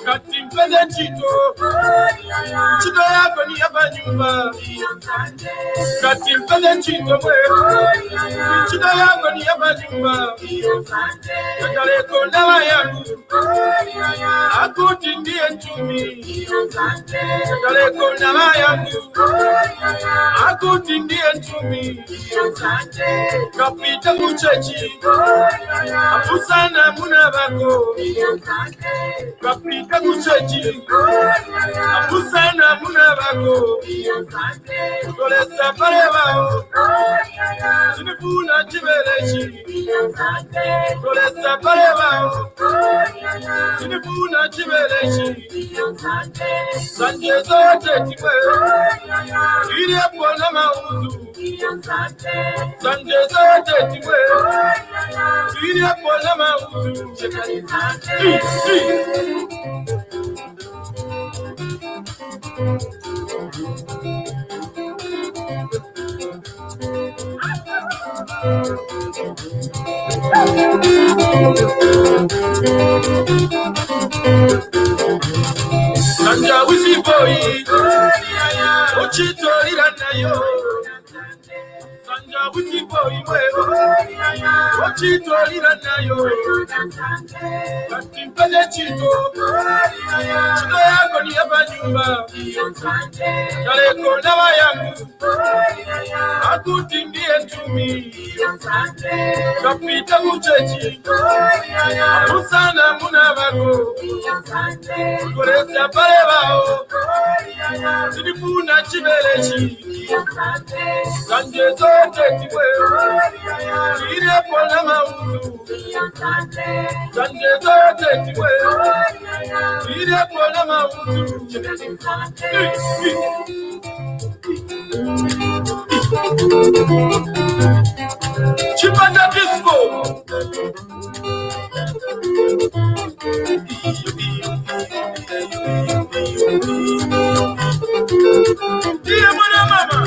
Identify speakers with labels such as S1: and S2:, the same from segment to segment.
S1: Cutting present Chito. Chito Yabani Abanyuma. Cutting present Chito. Chito Yabani Abanyuma. Kataleko Navayamu. Akuti ndiye ntumi. Kataleko Navayamu. Akuti ndiye ntumi. Kapita kuchechi. Apusana munabako. Kapita kuchechi. Apusana munabako. Kolesa parevao. Sinifuna chibelechi. Kolesa parevao. Sinifuna chibelechi. Sanje zote tiwe. Ile pona mauzu. Sanje zote tiwe. Ile pona mauzu. Sanja wisi boy, Ochito iranayo. Sanja wisi boy, Ochito iranayo. Katimpele Chito, Chito yako ni abanyumba. Kaleko navayamu, akuti ndiye ntumi. Kapita kuchechi, apusana munabako. Kolesa parevao, sinifuna chibelechi. Sanje zote tiwe, ile pona mauzu. Sanje zote tiwe, ile pona mauzu. Chipanda disco. Dear mama.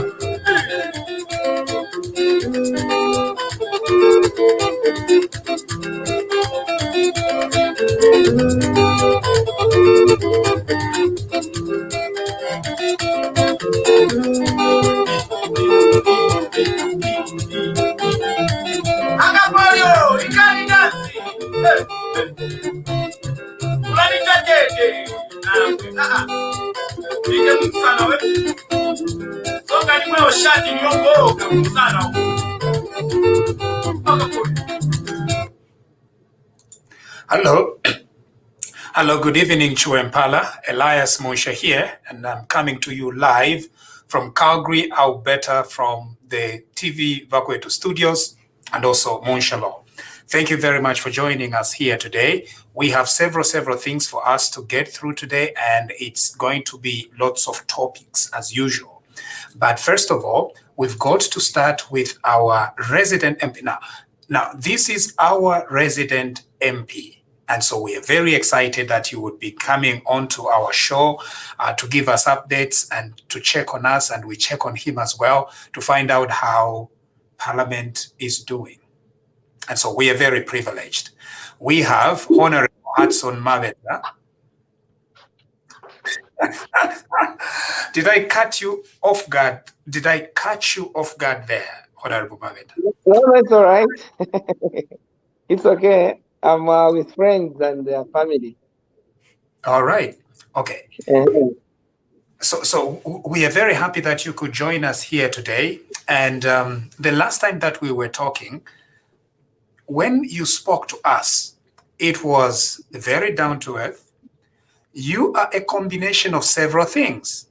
S1: Agapario, ikani nasi. Ulani jajete. Ike mkusana we. Soka ni mweo shati ni yongo mkusana we. Hello, good evening, Chuempala. Elias Moshe here, and I'm coming to you live from Calgary, Alberta, from the TV Vakuetu Studios and also Monshalo. Thank you very much for joining us here today. We have several things for us to get through today, and it's going to be lots of topics as usual. But first of all, we've got to start with our resident MP. Now, this is our resident MP. And so we are very excited that you would be coming onto our show to give us updates and to check on us, and we check on him as well to find out how Parliament is doing. And so we are very privileged. We have Honorable Hon Mabeta. Did I cut you off guard? Did I catch you off guard there, Honorable Mabeta?
S2: No, that's all right. It's okay. I'm with friends and their family.
S1: All right. Okay. So we are very happy that you could join us here today. And the last time that we were talking, when you spoke to us, it was very down to earth. You are a combination of several things.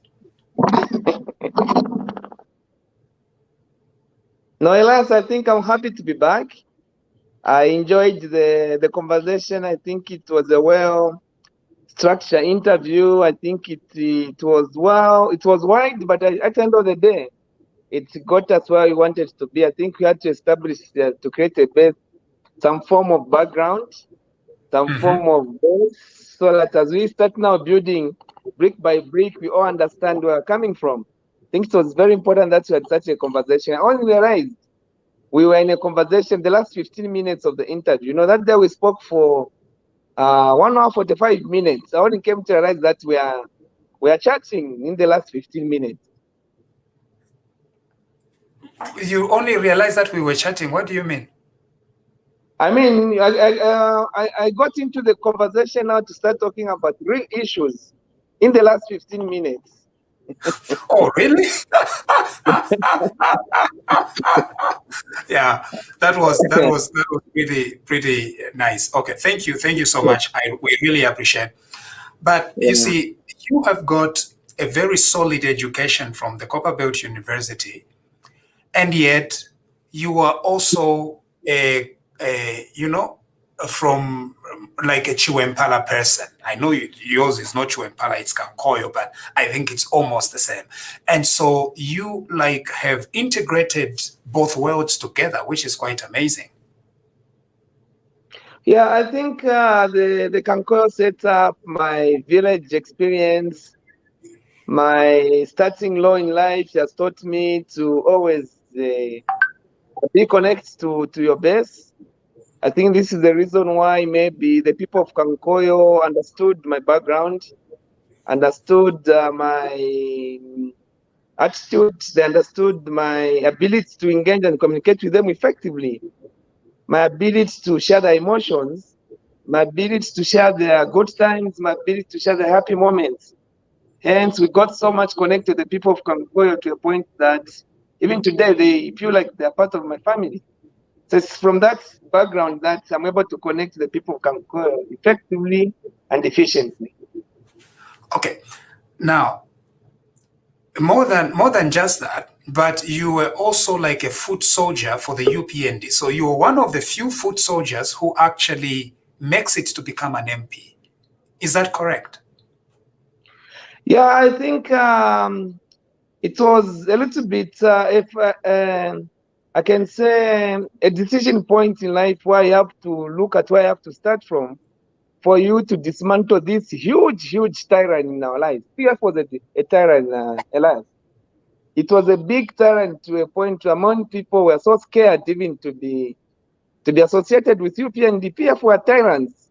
S2: No, Elias, I think I'm happy to be back. I enjoyed the conversation. I think it was a well-structured interview. I think it was wide, but at the end of the day, it got us where we wanted to be. I think we had to establish, to create a base, some form of background, some form of base, so that as we start now building brick by brick, we all understand where we're coming from. I think it was very important that we had such a conversation. I only realized we were in a conversation the last 15 minutes of the interview. You know, that day we spoke for 1 hour 45 minutes. I only came to realize that we are chatting in the last 15 minutes.
S1: You only realized that we were chatting. What do you mean?
S2: I mean, I got into the conversation now to start talking about real issues in the last 15 minutes.
S1: Oh, really? Yeah, that was pretty nice. Okay, thank you so much. We really appreciate. But you
S2: Yeah.
S1: see, you have got a very solid education from the Copperbelt University, and yet you are also from like a Chiwempala person. I know yours is not Chiwempala, it's Kankoyo, but I think it's almost the same. And so you like have integrated both worlds together, which is quite amazing.
S2: Yeah, I think the Kankoyo setup, my village experience, my starting low in life has taught me to always be connected to your base. I think this is the reason why maybe the people of Kankoyo understood my background, understood my attitude, they understood my ability to engage and communicate with them effectively, my ability to share their emotions, my ability to share their good times, my ability to share the happy moments. Hence, we got so much connected to the people of Kankoyo to a point that even today they feel like they're part of my family. So it's from that background that I'm able to connect to the people of Kankoyo effectively and efficiently.
S1: Okay, now more than just that, but you were also like a foot soldier for the UPND. So you were one of the few foot soldiers who actually makes it to become an MP. Is that correct?
S2: Yeah, I think it was a little bit, if I can say, a decision point in life where you have to look at where you have to start from for you to dismantle this huge tyrant in our lives. PF was a tyrant, Elias. It was a big tyrant to a point where among people were so scared even to be associated with UPND. PF were tyrants.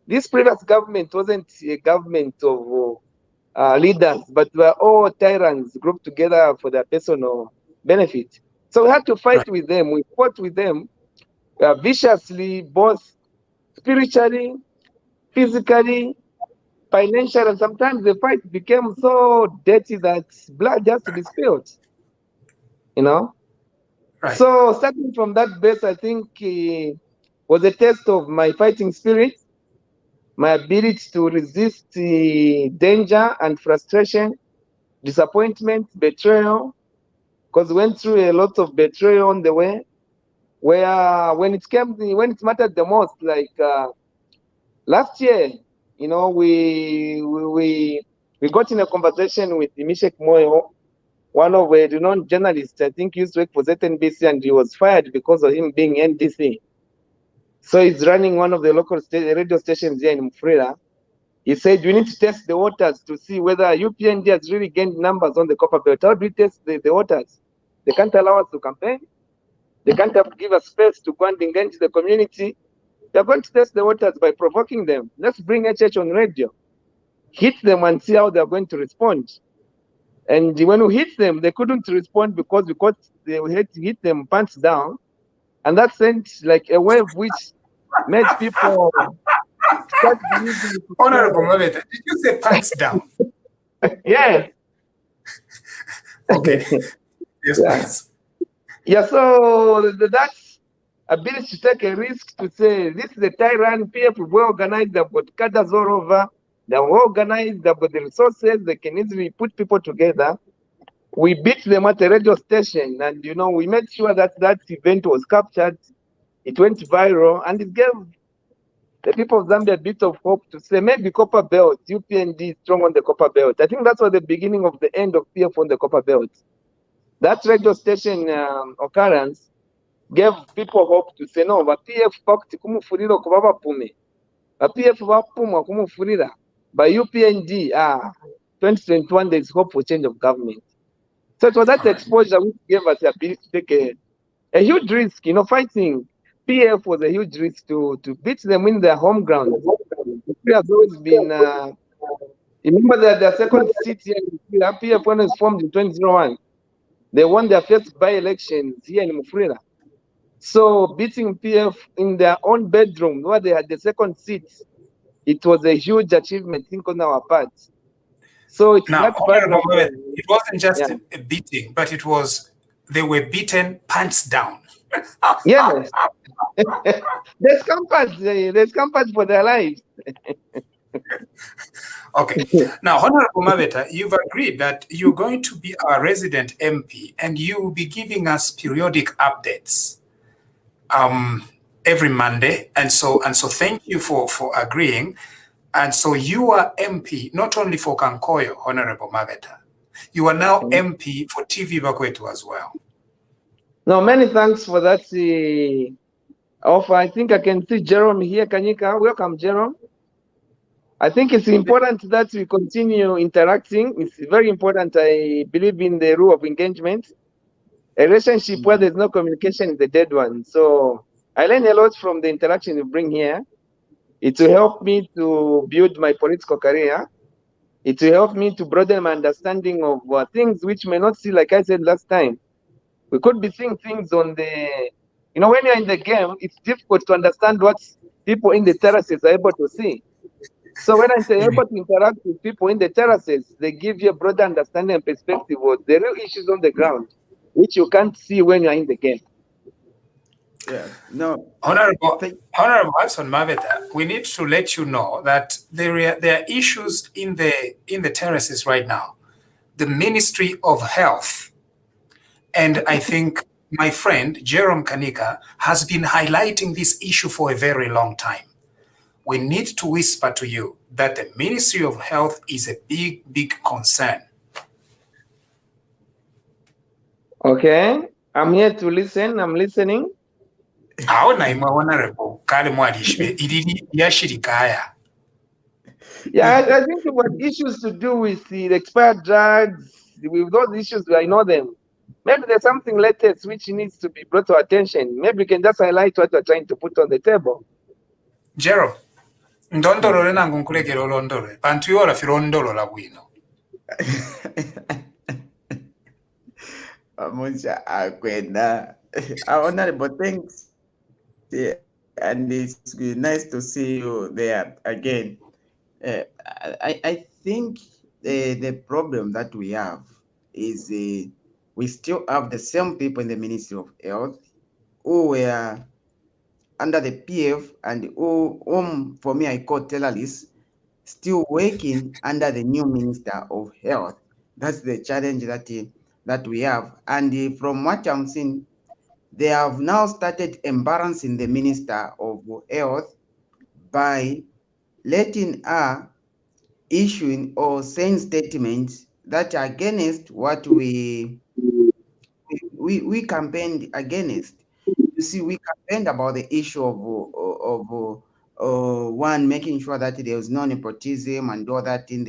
S2: This previous government wasn't a government of leaders, but were all tyrants grouped together for their personal benefit. So we had to fight
S1: Right.
S2: with them. We fought with them viciously, both spiritually, physically, financially, and sometimes the fight became so dirty that blood has to be spilled, you know?
S1: Right.
S2: So starting from that base, I think was a test of my fighting spirit, my ability to resist danger and frustration, disappointment, betrayal, because we went through a lot of betrayal on the way. Where when it mattered the most, like last year, you know, we got in a conversation with Mishek Moyo, one of the renowned journalists. I think he used to work for ZNBC, and he was fired because of him being NDC. So he's running one of the local radio stations here in Mfrera. He said, we need to test the waters to see whether UPND has really gained numbers on the copper belt. How do we test the waters? They can't allow us to campaign. They can't give us space to go and engage the community. They're going to test the waters by provoking them. Let's bring HH on radio, hit them and see how they're going to respond. And when we hit them, they couldn't respond because they had to hit them pants down. And that sent like a wave which made people start believing.
S1: Honorable Mabeta, did you say pants down?
S2: Yes.
S1: Okay. Yes,
S2: Yeah.
S1: please.
S2: Yeah, so that's ability to take a risk to say this is a tyrant. PF well organized, they've got cadres all over, they're well organized, they've got the resources, they can easily put people together. We beat them at the radio station, and you know, we made sure that that event was captured, it went viral, and it gave the people of Zambia a bit of hope to say maybe Copper Belt, UPND is strong on the Copper Belt. I think that's was the beginning of the end of PF on the Copper Belt. That radio station occurrence gave people hope to say no, but PF pakti kumufurira kuba bapume. But PF bapuma kumufurira. By UPND, 2021 there is hope for change of government. So it was that exposure which gave us the ability to take a huge risk, you know, fighting PF was a huge risk to beat them in their home ground. Mufulira has always been. Remember that their second seat here in Mufulira, PF when it was formed in 2001, they won their first by-elections here in Mufulira. So beating PF in their own bedroom, where they had the second seat, it was a huge achievement, I think, on our part. So it's
S1: Now,
S2: not bad.
S1: it wasn't just
S2: Yeah.
S1: a beating, but they were beaten pants down.
S2: Yes. There's comfort for their lives.
S1: Okay. Now, Honorable Mabeta, you've agreed that you're going to be our resident MP and you will be giving us periodic updates every Monday. And so thank you for agreeing. And so you are MP not only for Kankoyo, Honorable Mabeta, you are now MP for TV Bakwetu as well.
S2: No, many thanks for that offer. I think I can see Jerome here. Kanyika, welcome, Jerome. I think it's important that we continue interacting. It's very important. I believe in the rule of engagement. A relationship where there's no communication is a dead one. So I learn a lot from the interaction you bring here. It will help me to build my political career. It will help me to broaden my understanding of things which may not see, like I said last time. We could be seeing things on the, when you're in the game, it's difficult to understand what people in the terraces are able to see. So when I say able to interact with people in the terraces, they give you a broader understanding and perspective of the real issues on the ground, which you can't see when you're in the game.
S3: Yeah, no.
S1: Honorable Hon Mabeta, we need to let you know that there are issues in the terraces right now. The Ministry of Health, and I think my friend Jerome Kanika has been highlighting this issue for a very long time. We need to whisper to you that the Ministry of Health is a big, big concern.
S2: Okay, I'm here to listen. I'm listening.
S1: Aona imwe honorable kale mwalishwe ilili yashirikaya.
S2: Yeah, I think it was issues to do with the expired drugs. With those issues, I know them. Maybe there's something latest which needs to be brought to attention. Maybe we can just highlight what we're trying to put on the table.
S1: Jerome, ndondolole nangu nkulekera olondole. Bantu yola filondolola bwino.
S3: Amunja akwenda. Honorable, thanks. Yeah, and it's nice to see you there again. I think the problem that we have is we still have the same people in the Ministry of Health who were under the PF and whom for me I call terrorists, still working under the new Minister of Health. That's the challenge that we have. And from what I'm seeing, they have now started embarrassing the Minister of Health by letting her issuing or saying statements that are against what we campaigned against. You see, we campaigned about the issue of one, making sure that there was no nepotism and all that in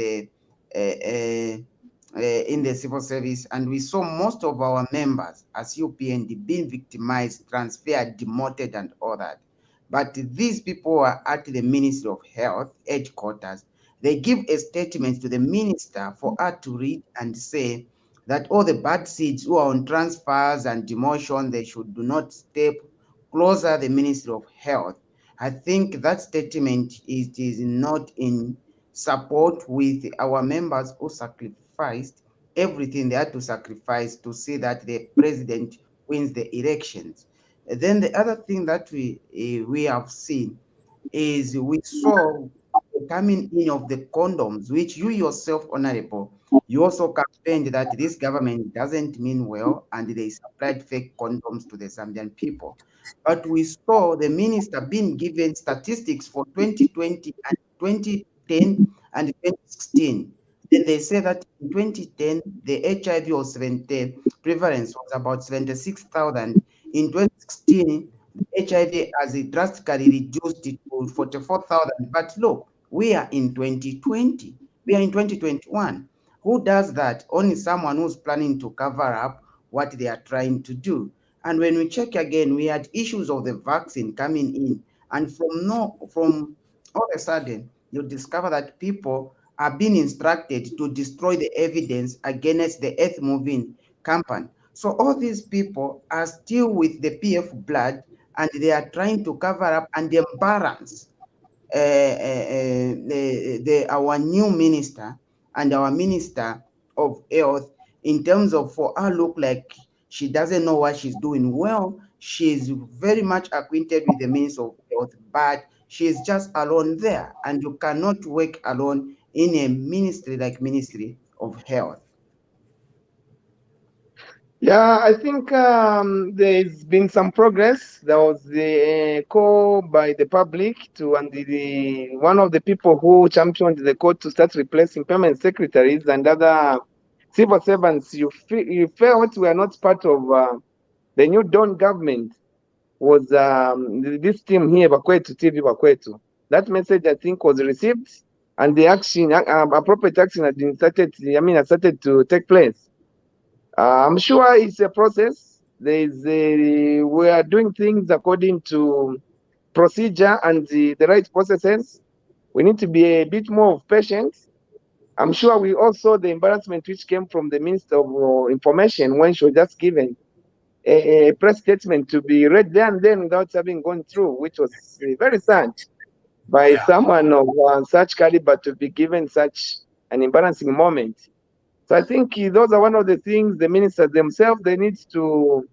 S3: the civil service, and we saw most of our members as UPND being victimized, transferred, demoted, and all that. But these people are at the Ministry of Health headquarters. They give a statement to the minister for her to read and say that all the bad seeds who are on transfers and demotion, they should do not step closer the Ministry of Health. I think that statement is not in support with our members who sacrificed everything they had to sacrifice to see that the president wins the elections. Then the other thing that we have seen is we saw the coming in of the condoms, which you yourself, Honorable, you also campaigned that this government doesn't mean well and they supplied fake condoms to the Zambian people. But we saw the minister being given statistics for 2020 and 2010 and 2016. Then they say that in 2010, the HIV was 70, prevalence was about 76,000. In 2016, HIV has drastically reduced it to 44,000. But look, we are in 2020. We are in 2021. Who does that? Only someone who's planning to cover up what they are trying to do. And when we check again, we had issues of the vaccine coming in. And from all of a sudden, you discover that people are being instructed to destroy the evidence against the earth moving company. So all these people are still with the PF blood, and they are trying to cover up and embarrass our new minister and our minister of health, in terms of for her look like she doesn't know what she's doing. Well, she's very much acquainted with the minister of health, but she's just alone there, and you cannot work alone in a ministry like Ministry of Health.
S2: Yeah, I think there's been some progress. There was the call by the public to, and one of the people who championed the call to start replacing permanent secretaries and other civil servants. You felt we are not part of the new Dawn government. Was this team here, Bakwetu TV Bakwetu. That message, I think, was received, and the action, appropriate action, had been started. I mean, has started to take place. I'm sure it's a process. We are doing things according to procedure and the right processes. We need to be a bit more patient. I'm sure we also the embarrassment which came from the Minister of Information when she was just given a press statement to be read there and then without having gone through, which was very sad by someone of such caliber to be given such an embarrassing moment. So I think those are one of the things the ministers themselves they need to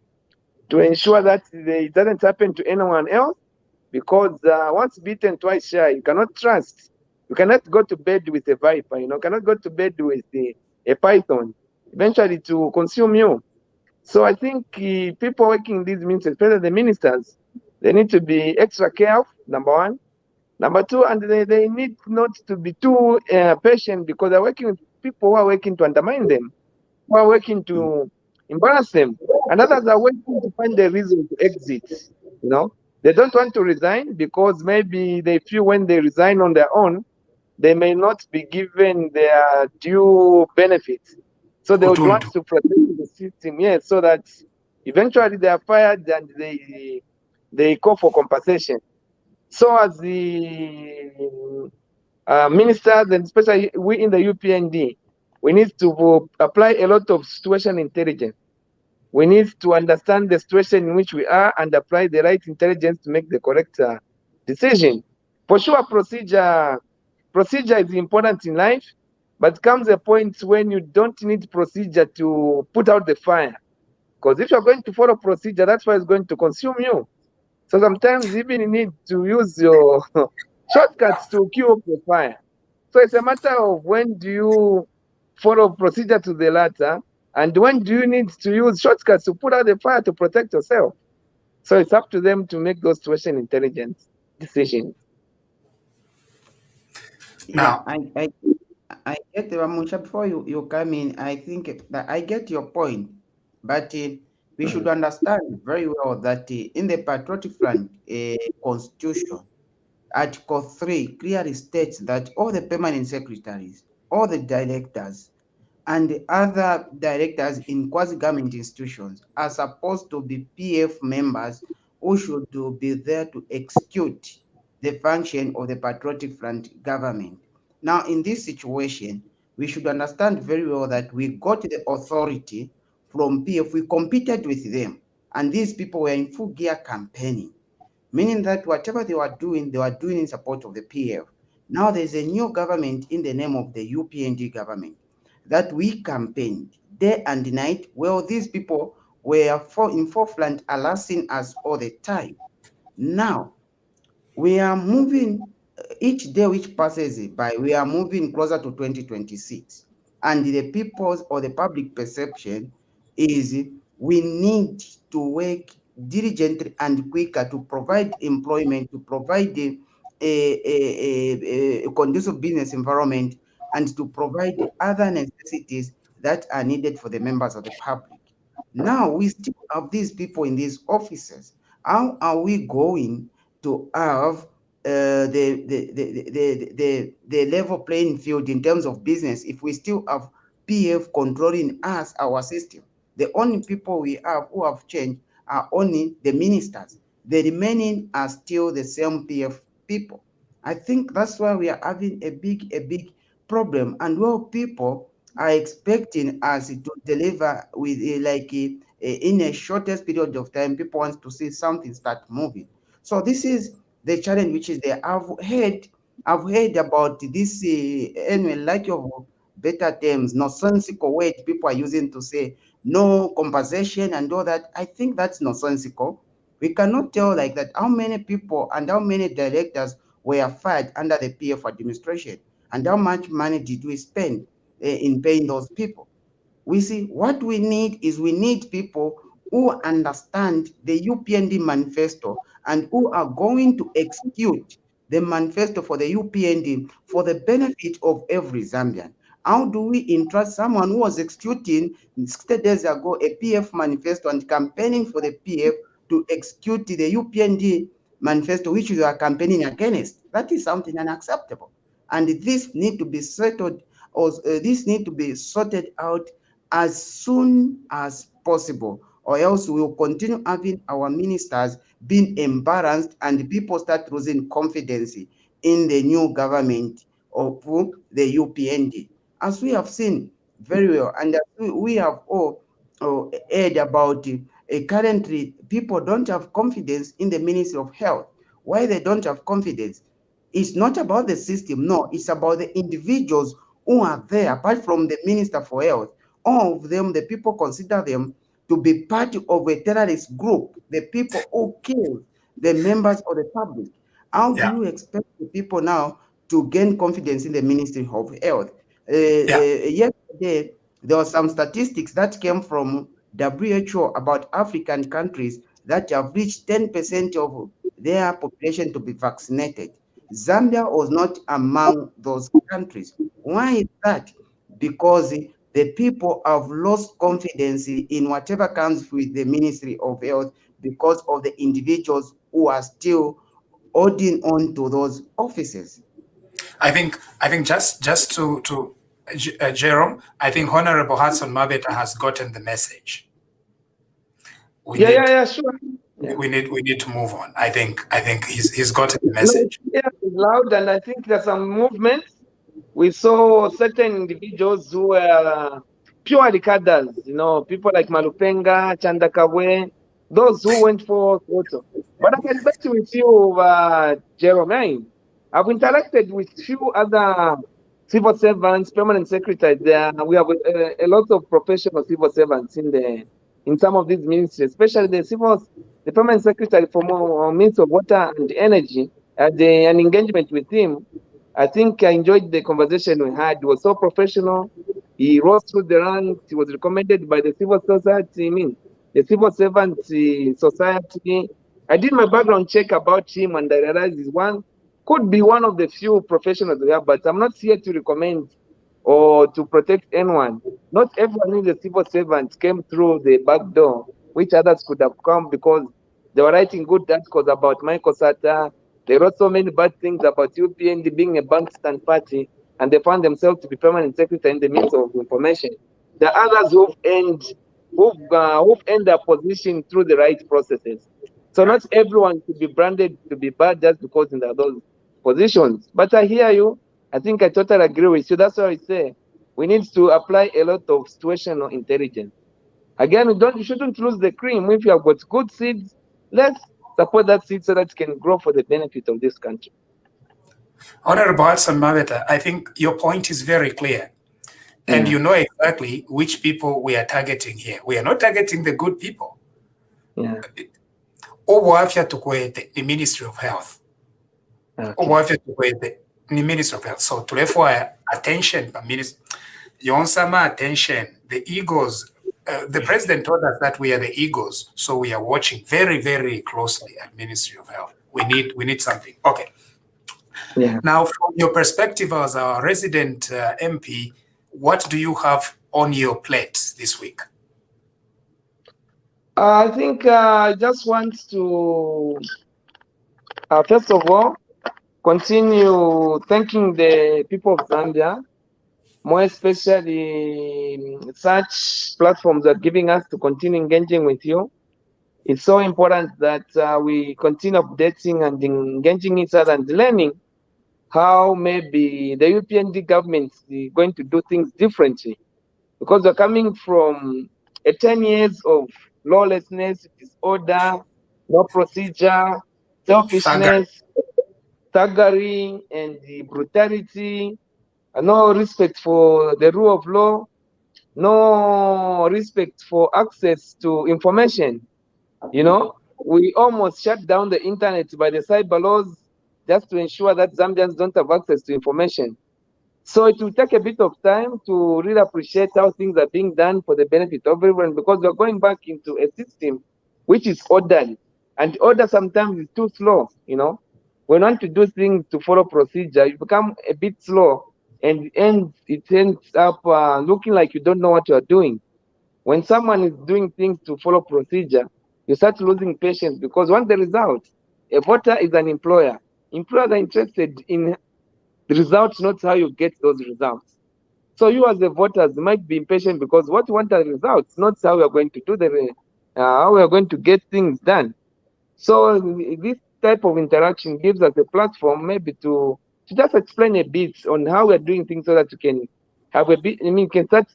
S2: ensure that it doesn't happen to anyone else, because once bitten, twice shy. You cannot trust. You cannot go to bed with a viper. You cannot go to bed with a python. Eventually, to consume you. So I think people working in these ministries, especially the ministers, they need to be extra careful. Number one. Number two, and they need not to be too patient, because they're working with people who are working to undermine them, who are working to embarrass them, and others are working to find a reason to exit. They don't want to resign because maybe they feel when they resign on their own, they may not be given their due benefits. So they would want to protect the system, yes, so that eventually they are fired and they call for compensation. So as the ministers, and especially we in the UPND, we need to apply a lot of situation intelligence. We need to understand the situation in which we are and apply the right intelligence to make the correct decision. For sure, procedure is important in life, but comes a point when you don't need procedure to put out the fire. Because if you're going to follow procedure, that's why it's going to consume you. So sometimes even you need to use your shortcuts to kill the fire. So it's a matter of when do you follow procedure to the latter, and when do you need to use shortcuts to put out the fire to protect yourself. So it's up to them to make those situation intelligence decisions.
S3: Now, I get the Ramusha, before you come in, I think that I get your point, but we should understand very well that in the Patriotic Front Constitution, Article 3 clearly states that all the permanent secretaries, all the directors, and the other directors in quasi-government institutions are supposed to be PF members who should be there to execute the function of the Patriotic Front government. Now, in this situation, we should understand very well that we got the authority from PF, we competed with them, and these people were in full gear campaigning, meaning that whatever they were doing in support of the PF. Now there's a new government in the name of the UPND government that we campaigned day and night. Well, these people were in forefront harassing us all the time. Now we are moving, each day which passes by, we are moving closer to 2026. And the people's or the public perception is we need to work diligently and quicker to provide employment, to provide a conducive business environment, and to provide other necessities that are needed for the members of the public. Now we still have these people in these offices. How are we going to have the level playing field in terms of business if we still have PF controlling us, our system? The only people we have who have changed are only the ministers. The remaining are still the same PF people. I think that's why we are having a big problem, and well, people are expecting us to deliver with in a shortest period of time. People want to see something start moving. So this is the challenge which is there. I've heard about this anyway, like of better terms, nonsensical words people are using to say no compensation and all that. I think that's nonsensical. We cannot tell like that how many people and how many directors were fired under the PF administration, and how much money did we spend in paying those people. We see what we need is we need people who understand the UPND manifesto and who are going to execute the manifesto for the UPND for the benefit of every Zambian. How do we entrust someone who was executing 60 days ago a PF manifesto and campaigning for the PF to execute the UPND manifesto which you are campaigning against? That is something unacceptable. And this need to be settled, or this need to be sorted out as soon as possible, or else we will continue having our ministers being embarrassed and people start losing confidence in the new government of the UPND. As we have seen very well, and as we have all heard about currently, people don't have confidence in the Ministry of Health. Why they don't have confidence? It's not about the system, no, it's about the individuals who are there, apart from the Minister for Health. All of them, the people consider them to be part of a terrorist group, the people who kill the members of the public. How do
S1: Yeah.
S3: you expect the people now to gain confidence in the Ministry of Health?
S1: Yeah.
S3: Yesterday, there were some statistics that came from WHO about African countries that have reached 10% of their population to be vaccinated. Zambia was not among those countries. Why is that? Because the people have lost confidence in whatever comes with the Ministry of Health because of the individuals who are still holding on to those offices.
S1: I think just to Jerome, I think Honorable Hon Mabeta has gotten the message. We need
S2: Yeah, sure. Yeah.
S1: we need to move on. I think he's gotten the
S2: No,
S1: message.
S2: yeah, it's loud, and I think there's some movements. We saw certain individuals who were purely cadres, people like Malupenga, Chandakawe, those who went for photo. But I can bet with you, Jerome, I've interacted with few other civil servants, permanent secretaries. There, we have a lot of professional civil servants in some of these ministries, especially the permanent secretary for Ministry of Water and Energy. Had an engagement with him. I think I enjoyed the conversation we had. He was so professional. He rose through the ranks. He was recommended by the civil society, the civil servant society. I did my background check about him, and I realized could be one of the few professionals we have, but I'm not here to recommend or to protect anyone. Not everyone in the civil servant came through the back door, which others could have come because they were writing good articles about Michael Sata. They wrote so many bad things about UPND being a bankstand party, and they found themselves to be permanent secretary in the midst of information. The others who've earned their position through the right processes. So not everyone should be branded to be bad just because in those positions. But I hear you. I think I totally agree with you. That's why I say we need to apply a lot of situational intelligence. Again, you shouldn't lose the cream. If you have got good seeds, let's support that seed so that it can grow for the benefit of this country.
S1: Honorable Hon Mabeta, I think your point is very clear. And you know exactly which people we are targeting here. We are not targeting the good people.
S2: Yeah.
S1: Obwafya tukwete the Ministry of Health.
S2: Okay.
S1: Obwafya tukwete the Ministry of Health. So to refer attention, Yonsama attention, the egos. The president told us that we are the egos, so we are watching very, very closely at Ministry of Health. We need something. Okay.
S2: Yeah.
S1: Now, from your perspective as our resident MP, what do you have on your plate this week?
S2: I think I just want to, first of all, continue thanking the people of Zambia, more especially such platforms are giving us to continue engaging with you. It's so important that we continue updating and engaging each other and learning how maybe the UPND government is going to do things differently, because we're coming from 10 years of lawlessness, disorder, no procedure,
S1: Saga.
S2: selfishness, thuggery, and the brutality, no respect for the rule of law, no respect for access to information. You know, we almost shut down the internet by the cyber laws just to ensure that Zambians don't have access to information. So it will take a bit of time to really appreciate how things are being done for the benefit of everyone, because we're going back into a system which is orderly. And order sometimes is too slow, you know. When you want to do things to follow procedure, you become a bit slow, and it ends up looking like you don't know what you're doing. When someone is doing things to follow procedure, you start losing patience, because once the result, a voter is an employer. Employers are interested in the results, not how you get those results. So you as the voters might be impatient, because what you want are results, not how we are going to do how we are going to get things done. So this type of interaction gives us a platform maybe to just explain a bit on how we are doing things, so that you can have a bit, can start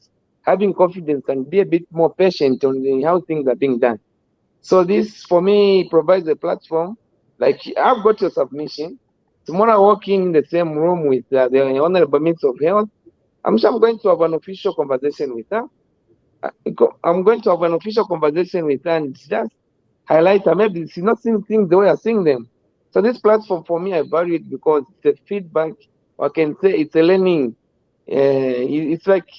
S2: having confidence and be a bit more patient on how things are being done. So this, for me, provides a platform. Like, I've got your submission. Tomorrow I walk in the same room with the Honorable Minister of Health. I'm sure I'm going to have an official conversation with her. I'm going to have an official conversation with her and just highlight her. Maybe she's not seeing things the way I seeing them. So this platform, for me, I value it because it's a feedback. Or I can say it's a learning. It's like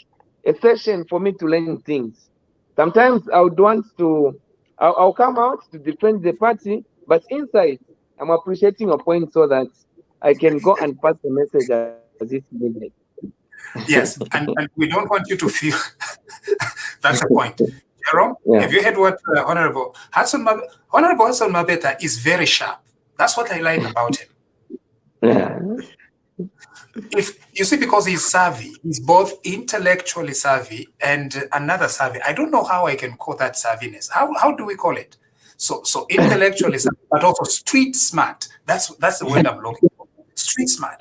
S2: a session for me to learn things. Sometimes I would want to, I'll come out to defend the party, but inside, I'm appreciating your point so that I can go and pass the message as it's needed.
S1: Yes, and we don't want you to feel that's the point. Jerome,
S2: Yeah.
S1: have you heard what Honorable Hon Mabeta is very sharp. That's what I like about him.
S2: Yeah.
S1: If you see, because he's savvy, he's both intellectually savvy and another savvy. I don't know how I can call that savviness. How do we call it? So intellectually savvy, but also street smart. That's the word I'm looking for. Street smart.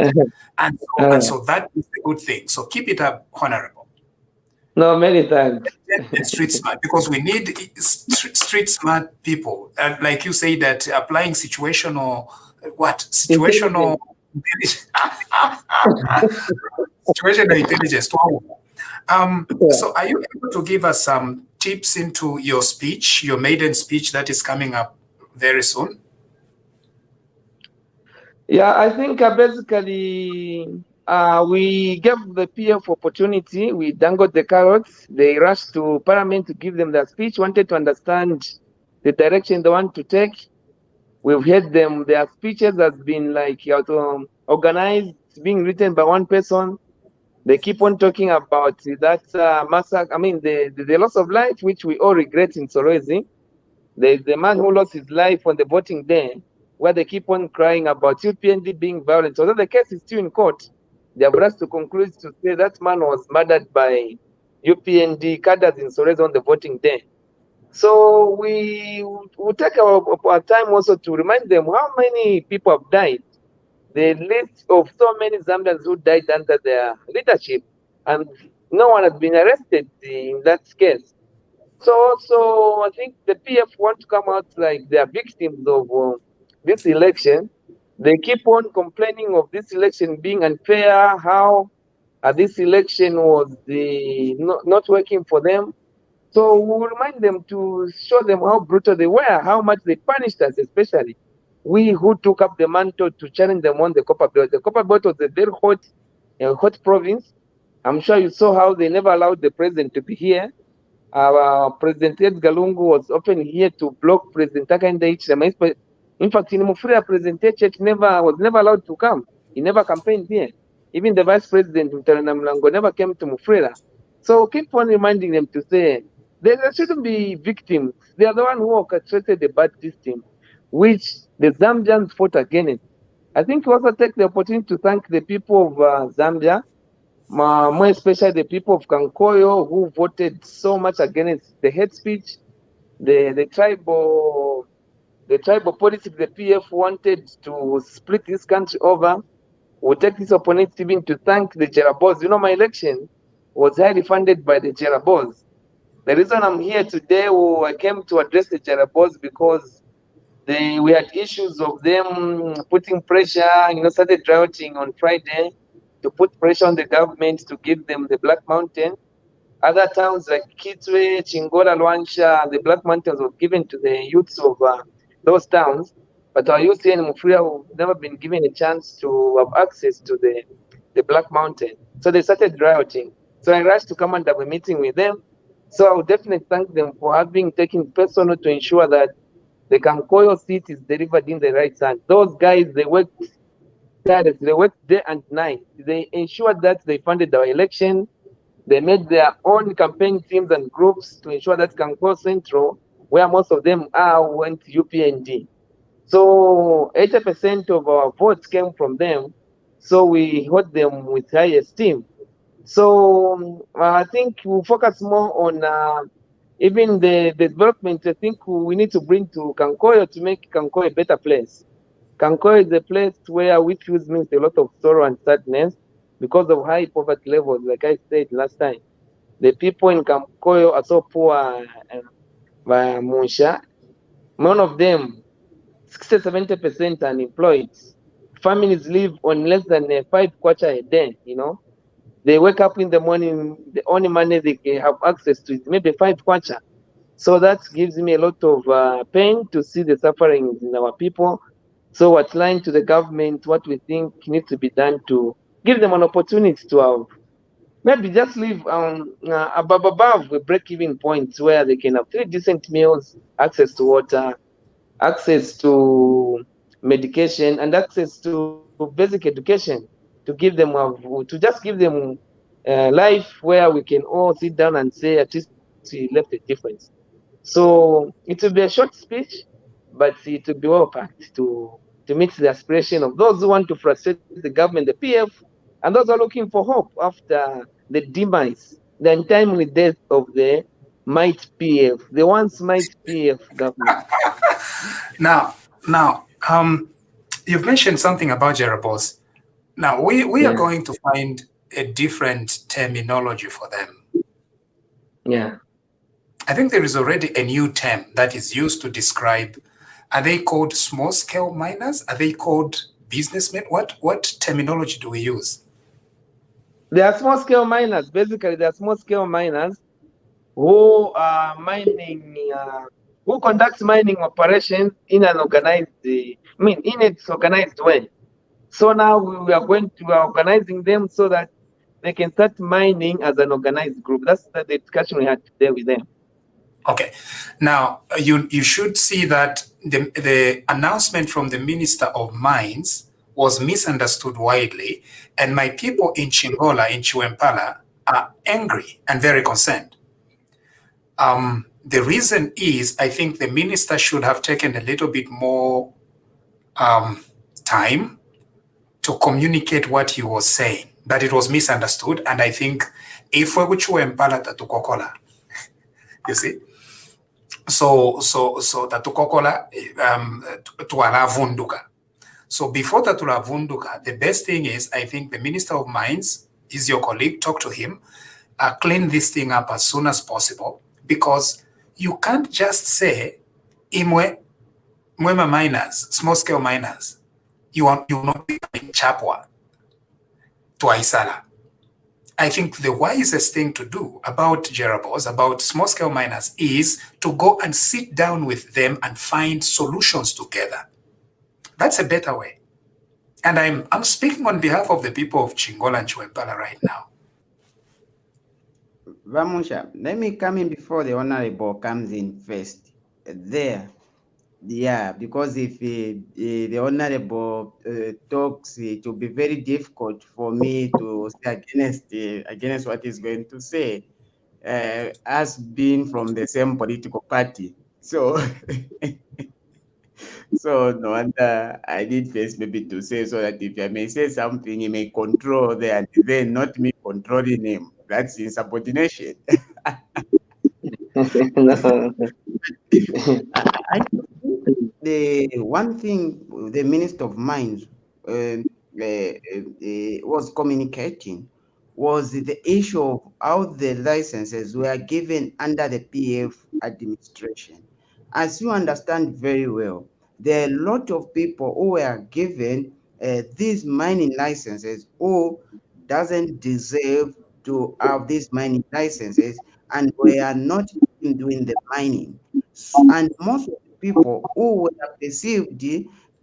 S1: And so that is a good thing. So keep it up, Honorable.
S2: No, many thanks.
S1: And street smart, because we need street smart people. And like you say, that applying situational situational situational intelligence. So are you able to give us some tips into your speech, your maiden speech that is coming up very soon?
S2: Yeah, I think basically we gave the PF opportunity. We dangled the carrots. They rushed to Parliament to give them their speech, wanted to understand the direction they want to take. We've heard them. Their speeches has been like organized, being written by one person. They keep on talking about that massacre. I mean, the loss of life, which we all regret in Sorezi. There's the man who lost his life on the voting day, where they keep on crying about UPND being violent. Although the case is still in court, they have rushed to conclude to say that man was murdered by UPND cadres in Sorezi on the voting day. So we will take our time also to remind them how many people have died. The list of so many Zambians who died under their leadership, and no one has been arrested in that case. So I think the PF want to come out like they are victims of this election. They keep on complaining of this election being unfair, how this election was not working for them. So we'll remind them to show them how brutal they were, how much they punished us, especially we who took up the mantle to challenge them on the Copper Belt. The Copper Belt was a very hot province. I'm sure you saw how they never allowed the president to be here. President Ed Galungu was often here to block President Hakainde Hichilema. In fact, in Mufulira, President Church was never allowed to come. He never campaigned here. Even the Vice President Mtarana Mlango never came to Mufulira. So keep on reminding them to say there shouldn't be victims. They are the one who orchestrated the bad system, which the Zambians fought against. I think we also take the opportunity to thank the people of Zambia, more especially the people of Kankoyo, who voted so much against the hate speech, the tribal politics. The PF wanted to split this country over. We'll take this opportunity even to thank the Cherabos. You know, my election was highly funded by the Cherabos. The reason I'm here today, I came to address the Cherabos because we had issues of them putting pressure, started routing on Friday to put pressure on the government to give them the Black Mountain. Other towns like Kitwe, Chingola, Luancha, the Black Mountains were given to the youths of those towns. But our youth here in Mufria have never been given a chance to have access to the Black Mountain. So they started rioting. So I rushed to come and have a meeting with them. So I would definitely thank them for having taken personal to ensure that the Kankoyo seat is delivered in the right hand. Those guys, they worked tirelessly, they worked day and night. They ensured that they funded our election. They made their own campaign teams and groups to ensure that Kankoyo Central, where most of them are, went to UPND. So 80% of our votes came from them. So we hold them with high esteem. So I think we'll focus more on even the development. I think we need to bring to Kankoyo to make Kankoyo a better place. Kankoyo is a place where we choose means a lot of sorrow and sadness because of high poverty levels, like I said last time. The people in Kankoyo are so poor by Musha. None of them, 60-70% unemployed. Families live on less than 5 kwacha a day. They wake up in the morning, the only money they can have access to is maybe 5 kwacha. So that gives me a lot of pain to see the suffering in our people. So we're trying to the government what we think needs to be done to give them an opportunity to have maybe just live above the break-even point where they can have 3 decent meals, access to water, access to medication, and access to basic education to give them to just give them life where we can all sit down and say at least we left a difference. So it will be a short speech, but it will be well packed to meet the aspiration of those who want to frustrate the government, the PF, and those who are looking for hope after the demise, the untimely death of the might PF, the once might PF government.
S1: Now, you've mentioned something about Jeroboams. Now, we are
S2: Yeah,
S1: going to find a different terminology for them.
S2: yeah.
S1: I think there is already a new term that is used to describe, are they called small-scale miners? Are they called businessmen? What terminology do we use?
S2: They are small scale miners. Basically, they are small scale miners who are mining, who conduct mining operations in an organized, in its organized way. So now we are organizing them so that they can start mining as an organized group. That's the discussion we had today with them.
S1: Okay. Now, you should see that the announcement from the Minister of Mines was misunderstood widely, and my people in Chingola, in Chiwempala, are angry and very concerned. The reason is, I think the minister should have taken a little bit more time to communicate what he was saying, but it was misunderstood. And I think if we Chiwempala tatukokola, you see, so tatukokola tualavunduka. So before tatulavunduka, the best thing is, I think the Minister of Mines is your colleague, talk to him, clean this thing up as soon as possible, because you can't just say, Imwe, Mwema miners, small scale miners, you not becoming Chapwa to Aisala. I think the wisest thing to do about Jeroboams, about small scale miners, is to go and sit down with them and find solutions together. That's a better way. And I'm speaking on behalf of the people of Chingola and Chiwempala right now.
S3: Vamusha, let me come in before the Honorable comes in first. There. Yeah, because if the Honorable talks, it will be very difficult for me to say against what he's going to say, us being from the same political party. So, so no wonder I need first maybe to say so that if I may say something, he may control there, and then not me controlling him. That's insubordination.
S2: No.
S3: I the one thing the Minister of Mines, was communicating was the issue of how the licenses were given under the PF administration. As you understand very well, there are a lot of people who were given these mining licenses who doesn't deserve to have these mining licenses and were not even doing the mining. And most of the people who were perceived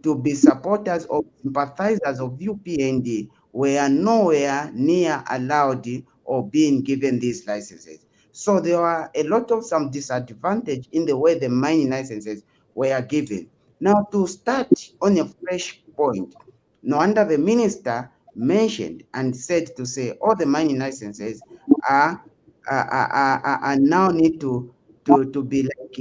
S3: to be supporters or sympathizers of UPND were nowhere near allowed or being given these licenses. So there were a lot of some disadvantage in the way the mining licenses were given. Now to start on a fresh point, no wonder the minister mentioned and said to say all the mining licenses are now need to be like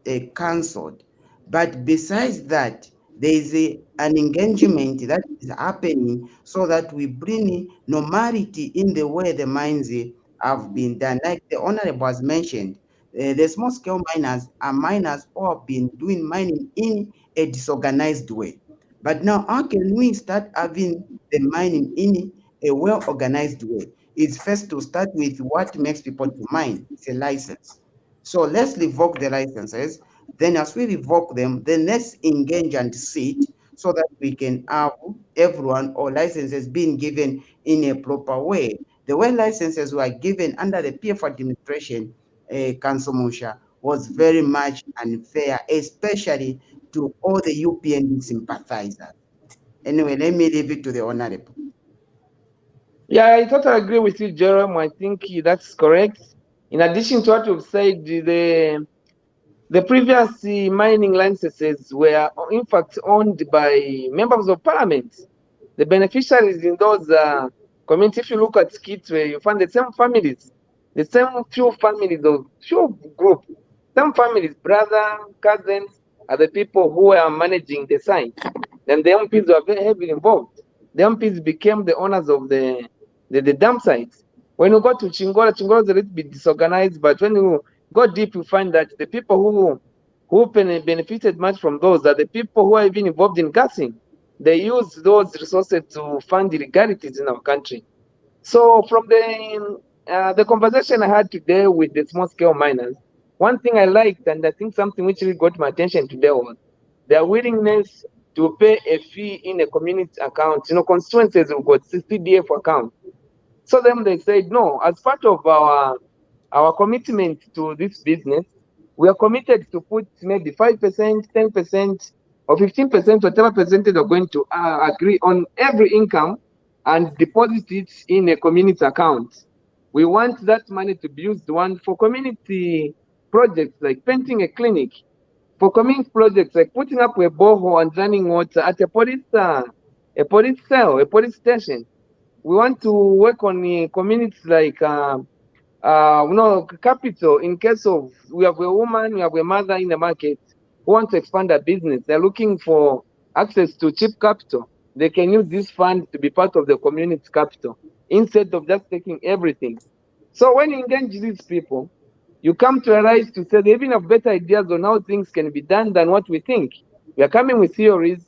S3: a cancelled. But besides that, there is an engagement that is happening so that we bring normality in the way the mines have been done. Like the Honorable has mentioned, the small scale miners are miners who have been doing mining in a disorganized way. But now, how can we start having the mining in a well organized way? It's first to start with what makes people to mine. It's a license. So let's revoke the licenses. Then as we revoke them, then let's engage and sit so that we can have everyone or licenses being given in a proper way. The way licenses were given under the PF administration, Council Musha, was very much unfair, especially to all the UPND sympathizers. Anyway, let me leave it to the Honorable.
S2: Yeah, I totally agree with you, Jerome. I think that's correct. In addition to what you've said, the previous mining licenses were in fact owned by members of parliament. The beneficiaries in those communities, if you look at Kitwe, you find the same families, the same few families or few group, some families, brother, cousins, are the people who are managing the site. Then the MPs were very heavily involved. The MPs became the owners of the dam sites. When you go to Chingola is a little bit disorganized, but when you go deep, you find that the people who benefited much from those are the people who are even involved in gassing. They use those resources to fund illegalities in our country. So from the conversation I had today with the small scale miners, one thing I liked, and I think something which really got my attention today was their willingness to pay a fee in a community account. You know, constituencies have got CDF account. So then they said, no, as part of our commitment to this business, we are committed to put maybe 5%, 10%, or 15%, whatever percentage are going to agree on every income and deposit it in a community account. We want that money to be used for community projects like painting a clinic, for community projects like putting up a borehole and running water at a police cell, a police station. We want to work on communities like capital. In case of we have a woman, we have a mother in the market who want to expand their business. They're looking for access to cheap capital. They can use this fund to be part of the community capital instead of just taking everything. So when you engage these people, you come to realize to say they even have better ideas on how things can be done than what we think. We are coming with theories,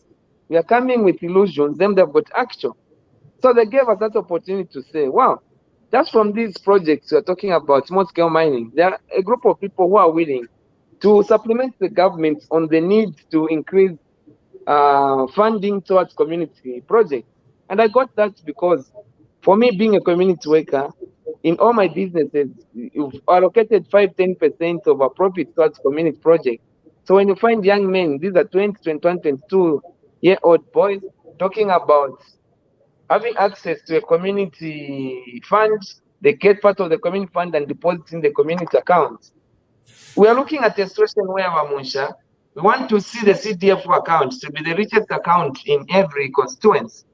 S2: we are coming with illusions, then they've got action. So they gave us that opportunity to say, wow, just from these projects we're talking about, small scale mining, there are a group of people who are willing to supplement the government on the need to increase funding towards community projects. And I got that because for me, being a community worker, in all my businesses, you've allocated 5-10% of our profit towards community projects. So when you find young men, these are 20, 21, 22-year-old boys talking about having access to a community fund, they get part of the community fund and deposit in the community account. We are looking at a situation where Mamusha, we want to see the CDF account to be the richest account in every constituency.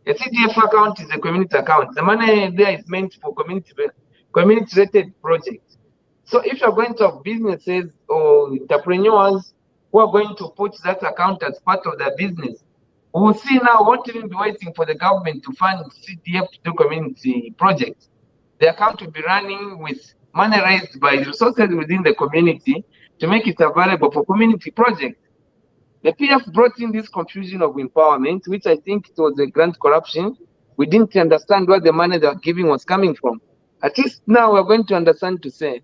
S2: A CDF account is a community account. The money there is meant for community-related projects. So if you're going to have businesses or entrepreneurs who are going to put that account as part of their business, we will see now won't even be waiting for the government to fund CDF to do community projects. The account will be running with money raised by resources within the community to make it available for community projects. The PF brought in this confusion of empowerment, which I think it was a grand corruption. We didn't understand where the money they were giving was coming from. At least now we're going to understand to say,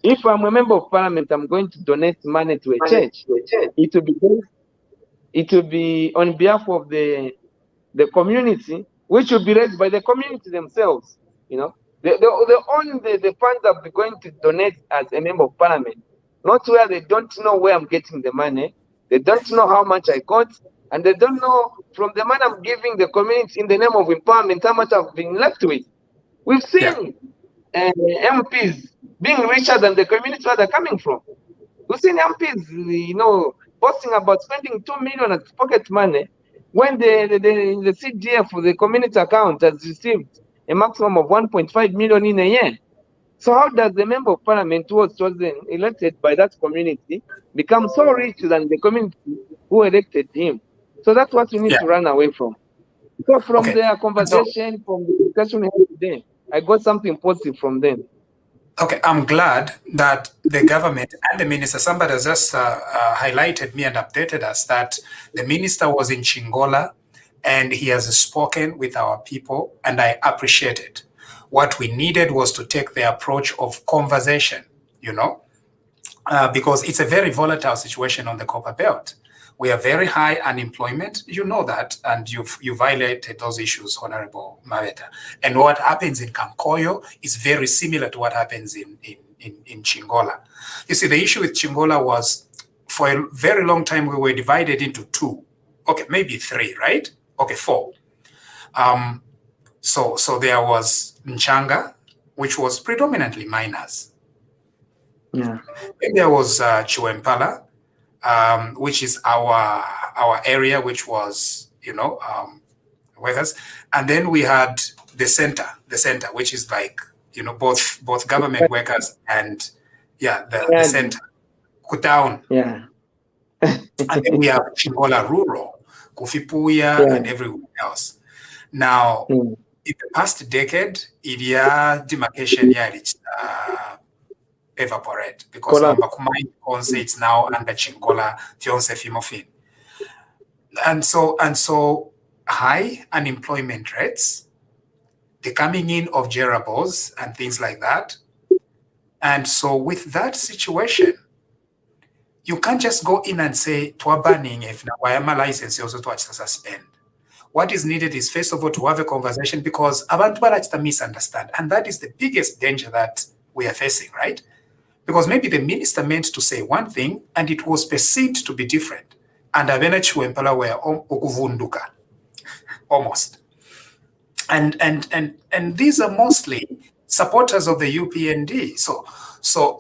S2: if I'm a member of parliament, I'm going to donate money to a church. It will be on behalf of the community, which will be raised by the community themselves. You know, they own the funds that we're going to donate as a member of parliament, not where they don't know where I'm getting the money. They don't know how much I got, and they don't know from the money I'm giving the community in the name of empowerment how much I've been left with. We've seen MPs being richer than the community where they're coming from. We've seen MPs, you know, boasting about spending 2 million as pocket money when the CDF for the community account has received a maximum of 1.5 million in a year. So how does the member of parliament who was chosen, elected by that community, become so rich than the community who elected him? So that's what we need to run away from. So from their conversation, from the discussion we had today, I got something positive from them.
S1: Okay, I'm glad that the government and the minister, somebody has just highlighted me and updated us that the minister was in Chingola and he has spoken with our people, and I appreciate it. What we needed was to take the approach of conversation, you know, because it's a very volatile situation on the Copper Belt. We have very high unemployment, you know that, and you violated those issues, Honorable Mabeta. And what happens in Kankoyo is very similar to what happens in Chingola. You see, the issue with Chingola was, for a very long time, we were divided into two, okay, maybe three, right? Okay, four. So there was Nchanga, which was predominantly miners.
S2: Yeah.
S1: Then there was Chiwempala, which is our area, which was, you know, workers. And then we had the center, which is like, you know, both government workers and the center, Kutaun.
S2: Yeah.
S1: And then we have Chingola Rural, Kufipuya, and everyone else. Now, in the past decade, iria demarcation reached evaporate because Ambakumai it's now under Chingola Fionse Fimofin. And so high unemployment rates, the coming in of jerables and things like that. And so with that situation, you can't just go in and say, "Twa banning if now I am a license also to suspend." What is needed is, first of all, to have a conversation, because abantu barachita misunderstand. And that is the biggest danger that we are facing, right? Because maybe the minister meant to say one thing and it was perceived to be different. And Abena Chiwempala were okuvunduka, almost. And these are mostly supporters of the UPND. So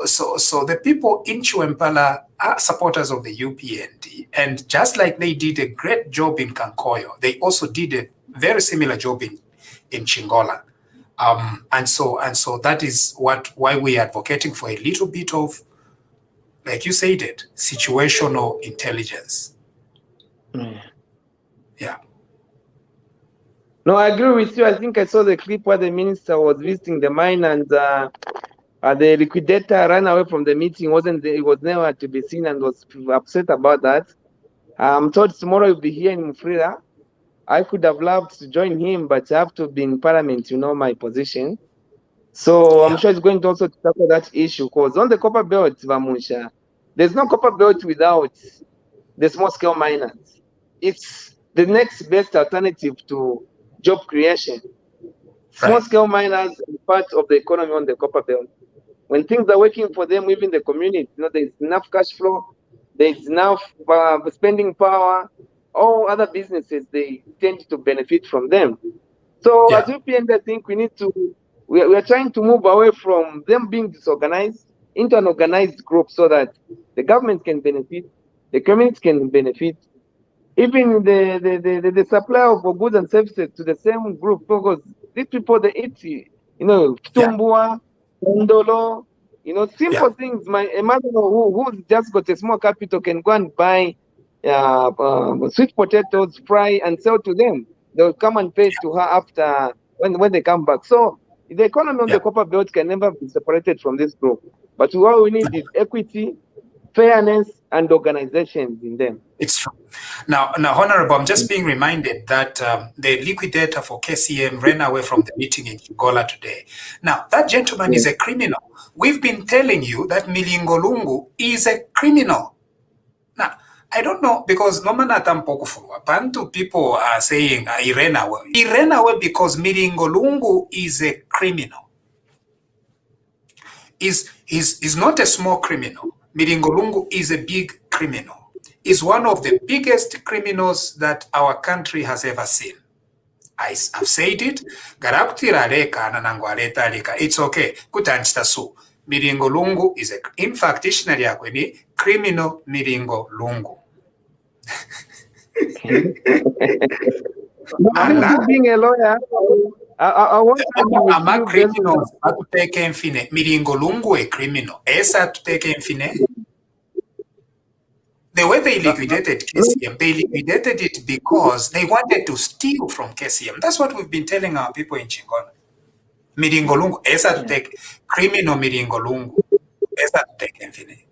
S1: the people in Chiwempala are supporters of the UPND. And just like they did a great job in Kankoyo, they also did a very similar job in Chingola. And so that is why we are advocating for a little bit of, like you said it, situational intelligence. Yeah.
S2: No, I agree with you. I think I saw the clip where the minister was visiting the mine and the liquidator ran away from the meeting. It was never to be seen and was upset about that. I'm told tomorrow he'll be here in Mufrira. I could have loved to join him, but I have to be in parliament, you know, my position. So I'm sure it's going to also tackle that issue, because on the copper belt, Vamusha, there's no copper belt without the small scale miners. It's the next best alternative to job creation. Small scale miners are part of the economy on the copper belt. When things are working for them within the community, you know, there's enough cash flow, there's enough spending power. All other businesses, they tend to benefit from them. So as UPND, I think we are trying to move away from them being disorganized into an organized group so that the government can benefit, the community can benefit, even the supply of goods and services to the same group, because these people, they eat, you know, kitumbua, ndolo, you know, simple things. A mother who's just got a small capital can go and buy sweet potatoes, fry, and sell to them. They'll come and pay to her after when they come back. So the economy on the copper belt can never be separated from this group. But what we need is equity, fairness and organizations in them.
S1: It's true. Now, Honorable, I'm just being reminded that the liquidator for KCM ran away from the meeting in Angola today. Now, that gentleman is a criminal. We've been telling you that Milingolungu is a criminal. Now, I don't know, because Nomana Tampokufurwa, Bantu people are saying he ran away. He ran away because Milingolungu is a criminal. He's not a small criminal. Milingolungu is a big criminal. Is one of the biggest criminals that our country has ever seen. I've said it. It's okay. Kutanchitasu. Milingolungu is a, in fact, dictionary yakweni criminal Milingolungu.
S2: Being a lawyer, I want to
S1: ama criminals bakuteka enfine. Milingolungu a criminal. Esa tuteka enfine. The way they liquidated KCM, they liquidated it because they wanted to steal from KCM. That's what we've been telling our people in Chingona. Miringolungu, esa to take criminal Miringolungu, esa to take infine.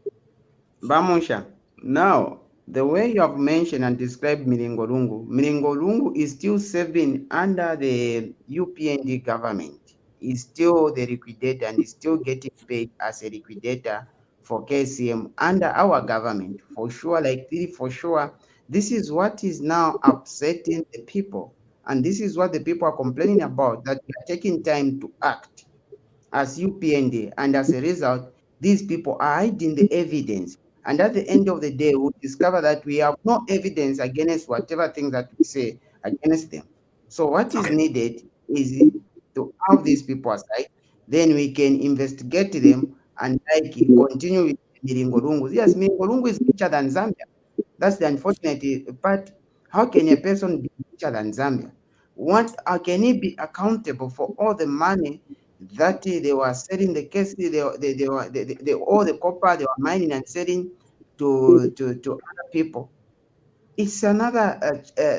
S3: Bamusha, now the way you have mentioned and described Miringolungu is still serving under the UPND government. Is still the liquidator and is still getting paid as a liquidator for KCM under our government, for sure, for sure. This is what is now upsetting the people. And this is what the people are complaining about, that we are taking time to act as UPND. And as a result, these people are hiding the evidence. And at the end of the day, we'll discover that we have no evidence against whatever thing that we say against them. So what is needed is to have these people aside, then we can investigate them and continue with Miringolungu. Yes, Miringolungu is richer than Zambia. That's the unfortunate part. How can a person be richer than Zambia? How can he be accountable for all the money that they were selling the case, all the copper they were mining and selling to other people? It's another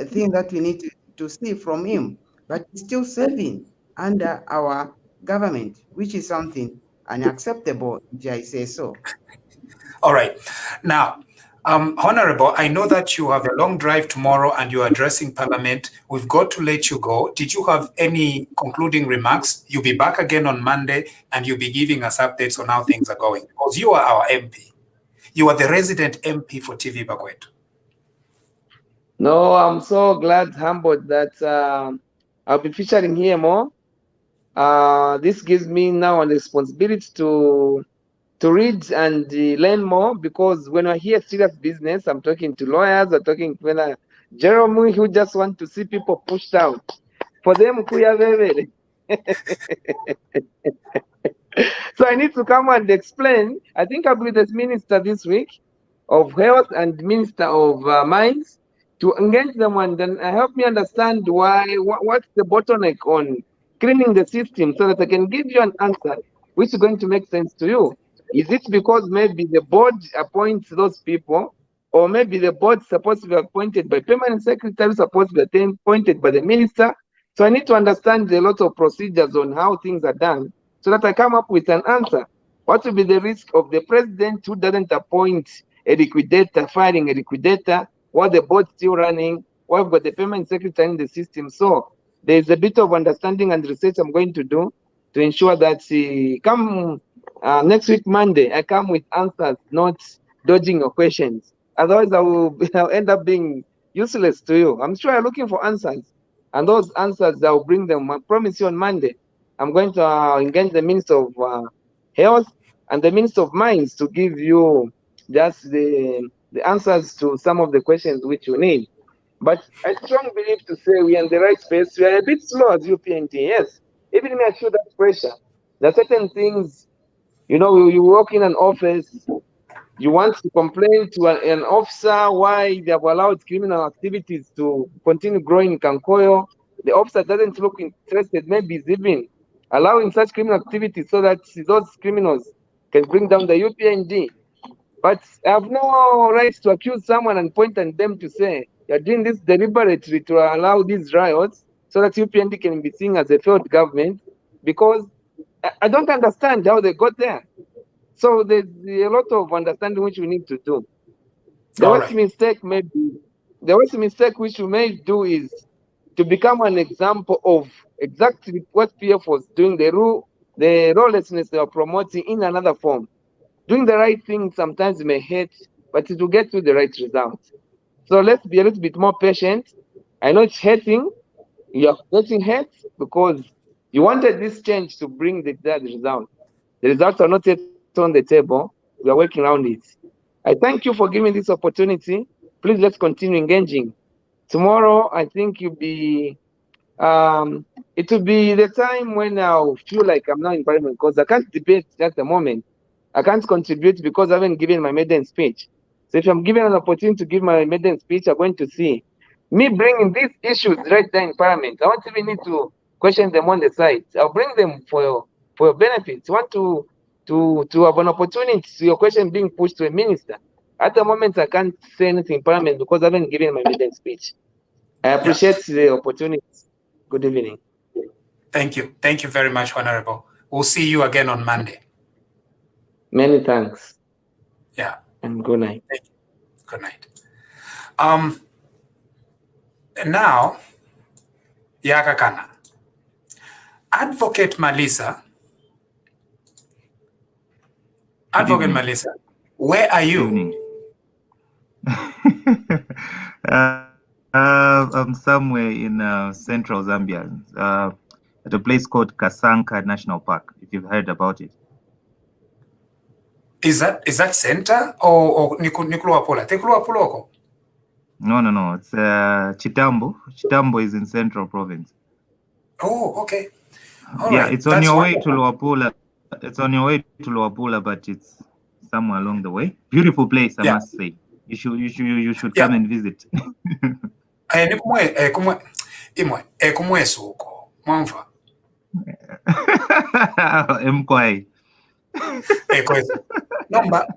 S3: thing that we need to see from him, but he's still serving under our government, which is something unacceptable, if I say so.
S1: All right. Now, Honorable, I know that you have a long drive tomorrow and you're addressing Parliament. We've got to let you go. Did you have any concluding remarks? You'll be back again on Monday and you'll be giving us updates on how things are going, because you are our MP. You are the resident MP for TV Bakwetu.
S2: No, I'm so glad, humbled that I'll be featuring here more. This gives me now a responsibility to read and learn more, because when I hear serious business, I'm talking to lawyers, I'm talking to Jeremy, who just want to see people pushed out. For them, so I need to come and explain. I think I'll be the minister this week of health and minister of mines to engage them and then help me understand what's the bottleneck on cleaning the system, so that I can give you an answer which is going to make sense to you. Is it because maybe the board appoints those people, or maybe the board is supposed to be appointed by permanent secretary, supposed to be appointed by the minister? So I need to understand a lot of procedures on how things are done, so that I come up with an answer. What will be the risk of the president who doesn't appoint a liquidator, firing a liquidator, while the board still running, while we've got the permanent secretary in the system? So there's a bit of understanding and research I'm going to do to ensure that come next week, Monday, I come with answers, not dodging your questions. Otherwise, I'll end up being useless to you. I'm sure you're looking for answers, and those answers, I'll bring them. I promise you on Monday, I'm going to engage the Minister of Health and the Minister of Mines to give you just the answers to some of the questions which you need. But I strongly believe to say we are in the right space. We are a bit slow as UPNT, yes. Even me, I feel that pressure. There are certain things, you work in an office, you want to complain to an officer why they have allowed criminal activities to continue growing in Kankoyo. The officer doesn't look interested, maybe he's even allowing such criminal activities so that those criminals can bring down the UPND. But I have no right to accuse someone and point at them to say, you're doing this deliberately to allow these riots so that UPND can be seen as a failed government, because I don't understand how they got there. So there's a lot of understanding which we need to do. The
S1: All
S2: worst
S1: right.
S2: mistake which we may do is to become an example of exactly what PF was doing, the lawlessness they are promoting in another form. Doing the right thing sometimes may hurt, but it will get to the right result. So let's be a little bit more patient. I know it's hurting. You're getting hurt because you wanted this change to bring the desired result. The results are not yet on the table. We are working around it. I thank you for giving this opportunity. Please let's continue engaging. Tomorrow, I think it will be the time when I'll feel like I'm now in parliament because I can't debate at the moment. I can't contribute because I haven't given my maiden speech. So if I'm given an opportunity to give my maiden speech, I'm going to see me bringing these issues right there in parliament. I won't even need to question them on the side. I'll bring them for your benefit. I want to have an opportunity to your question being pushed to a minister. At the moment, I can't say anything in parliament because I haven't given my maiden speech. I appreciate the opportunity. Good evening.
S1: Thank you. Thank you very much, Honorable. We'll see you again on Monday.
S2: Many thanks.
S1: Yeah.
S2: And good night.
S1: Thank you. Good night. Now, Yakakana. Advocate Malisa. Advocate Malisa, where are you?
S4: Evening. I'm somewhere in central Zambia, at a place called Kasanka National Park, if you've heard about it.
S1: Is that center or Nikuluapola? Tekuluapoloko?
S4: No. It's Chitambo. Chitambo is in Central Province.
S1: Oh, okay. All
S4: yeah,
S1: right.
S4: It's on your way to Luapula. It's on your way to Luapula, but it's somewhere along the way. Beautiful place, I must say. You should come and visit.
S1: No, but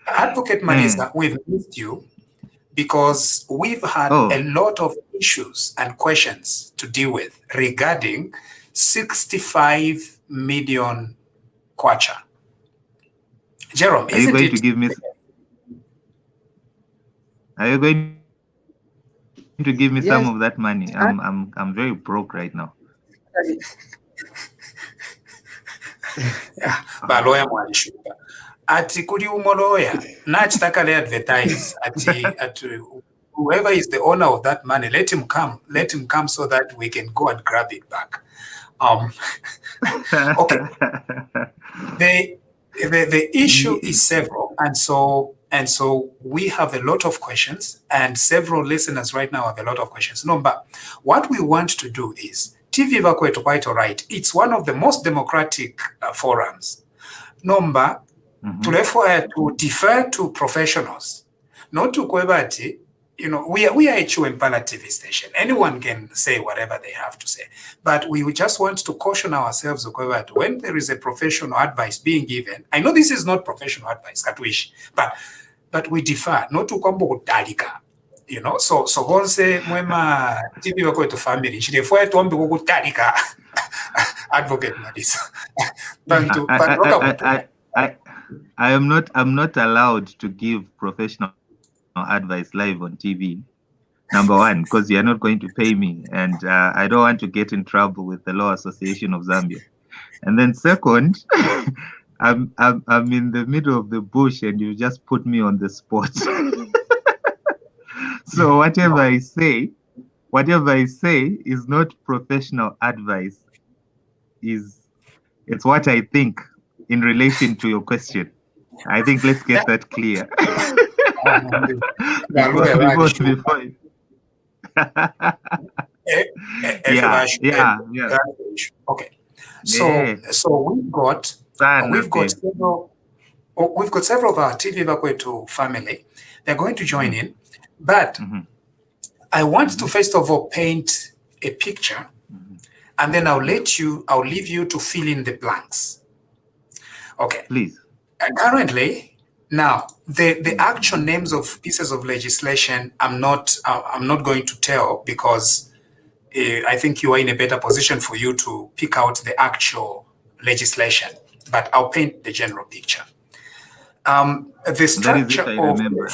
S1: Advocate Malisa, we've missed you because we've had a lot of issues and questions to deal with regarding 65 million kwacha. Jerome,
S4: Are you going to give me? Are you going to give me some of that money? I'm very broke right now.
S1: Yeah, but lawyer mwanishuka. Ati kuli umoloya, nachitakale advertise at whoever is the owner of that money, let him come so that we can go and grab it back. Okay. The issue is several, and so we have a lot of questions, and several listeners right now have a lot of questions. No, but what we want to do is TV Vakwetu quite all right. It's one of the most democratic forums. Number to defer to professionals, not to Kwebati. You know, we are a Chwempala TV station. Anyone can say whatever they have to say. But we just want to caution ourselves when there is a professional advice being given. I know this is not professional advice, Katwish, but we defer, not to kombo dalika. You know, so once mwema TV Vakwetu family, chirefua tuombe kukutalika Advocate Malisa.
S4: I'm not allowed to give professional advice live on TV. Number one, because you're not going to pay me, and I don't want to get in trouble with the Law Association of Zambia. And then second, I'm in the middle of the bush, and you just put me on the spot. So whatever I say is not professional advice. It's what I think in relation to your question. I think let's get that clear.
S1: Yeah. Okay. So we've got several of our TV Vakwetu family. They're going to join in, but I want to first of all paint a picture, and then I'll leave you to fill in the blanks. Okay.
S4: Please.
S1: Currently, now the actual names of pieces of legislation I'm not going to tell because I think you are in a better position for you to pick out the actual legislation, but I'll paint the general picture. The structure
S4: that is it, I remember.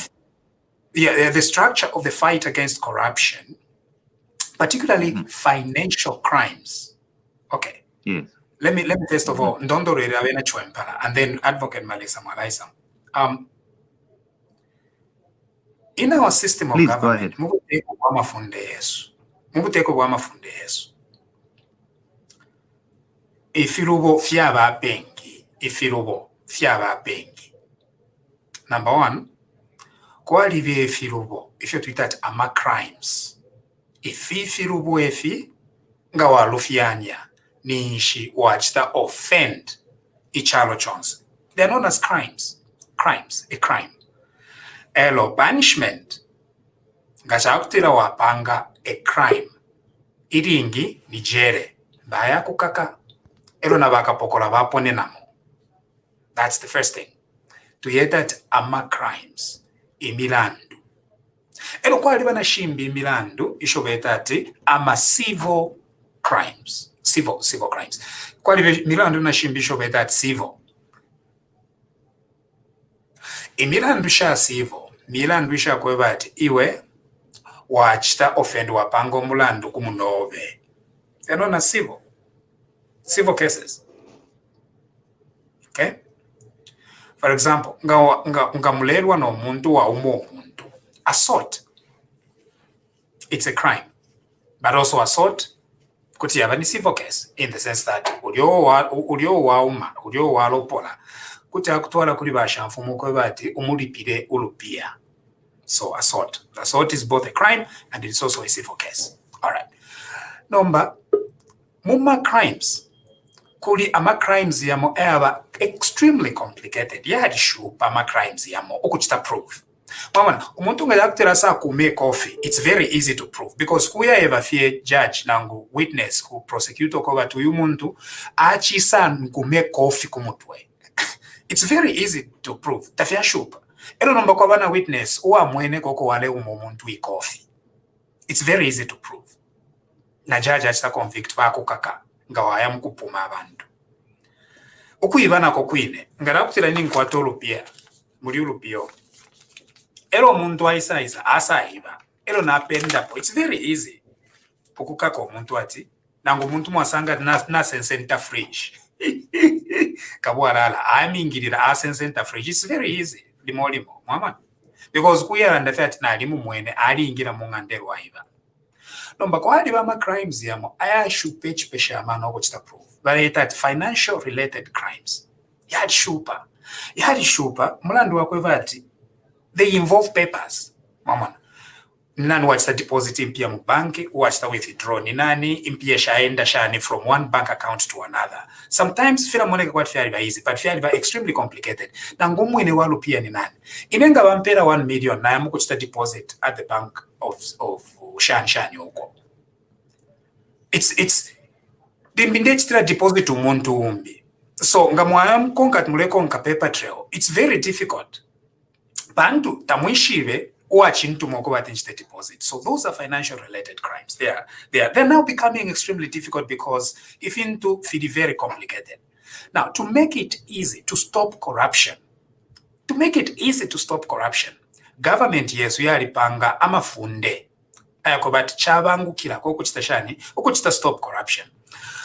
S1: The structure of the fight against corruption, particularly financial crimes. Okay.
S4: Yes.
S1: Let me first of all, Ndondo Ravena Chwempala, and then Advocate Malisa Malaisa. In our system of
S4: Please
S1: government,
S4: go ahead. Ifirubo fiaba bengi. Number one, kwalive ifirubo, if you tweet that ama crimes. Ifirubo efi, nga walufianya, nishi wachita offend ichalo chons. They are known as crimes. A crime. Elo banishment, ngachakutira wapanga a crime. Iringi ni jere, baya kukaka. Elo nabaka pokola bapone namo. That's the first thing. To hear that ama crimes imilandu. Elo kwa liba na shimbi imilandu ishobeta ati ama civil crimes. Civil crimes. Kwa liba milandu na shimbi ishobeta ati civil. Imilandu sha civil. Milandu sha kweba ati iwe wachita offend wapango mulandu kumunove. They're known as civil cases. Okay? For example, nga mulelwa no muntu wa umuntu. Assault. It's a crime. But also assault kuti yaba ni civil case in the sense that ulio wa lopola kuti akutwala kuli bashamfumu ko bati umulipire ulupia. So assault is both a crime and it's also a civil case. All right. Number muma crimes. Kuli ama crimes yamo eba extremely complicated. Yadi shupa ama crimes yamo ukuchita prove. Mama, umuntu nga yaktera sa kume coffee. It's very easy to prove because kuya eba fie judge nangu witness ku prosecutor ko batu yumuntu achi sa kume coffee kumutwe. It's very easy to prove. Tafia shupa. Elo nomba kwa bana witness uwa mwene koko wale umuntu I coffee. It's very easy to prove. Na judge achita convict pa kukaka. Nga waya mkupuma abantu. Ukuyibana ko kwine ngara kutira ni nkwata olupia muri olupio. Elo muntu aisaiza asaiba. Elo napenda po. It's very easy. Ukukaka omuntu ati nangu muntu mwasanga na sensenta fridge. Kabwalala amingirira asensenta fridge. It's very easy. Limo mama. Because kuya ndafati na limu mwene ali ingira mungandero waiba. Nomba kwa hadi bama crimes yamo aya shupe pesha amana okuchita prove. But that financial related crimes. Yadi shupa mulandu wakweva ati they involve papers. Mama. Nani wachita deposit impia mubanki, wachita withdraw ni nani, impia shaenda shani from one bank account to another. Sometimes fila moneka kwa fiali ba easy, but fiali ba extremely complicated. Na ngumu ine walu pia ni nani. Inenga wampera 1 million na yamu kuchita deposit at the bank of shani huko. It's dimbinde chitira deposit umuntu umbi. So ngamwaya konkat muleko nka paper trail. It's very difficult. Bantu tamuishive uachintu moko batinchite deposit. So those are financial related crimes. They're now becoming extremely difficult because if into fidi very complicated. Now to make it easy to stop corruption. Government yesu yalipanga amafunde. Ayakobati chabangu kila kwa ukuchita shani, ukuchita stop corruption.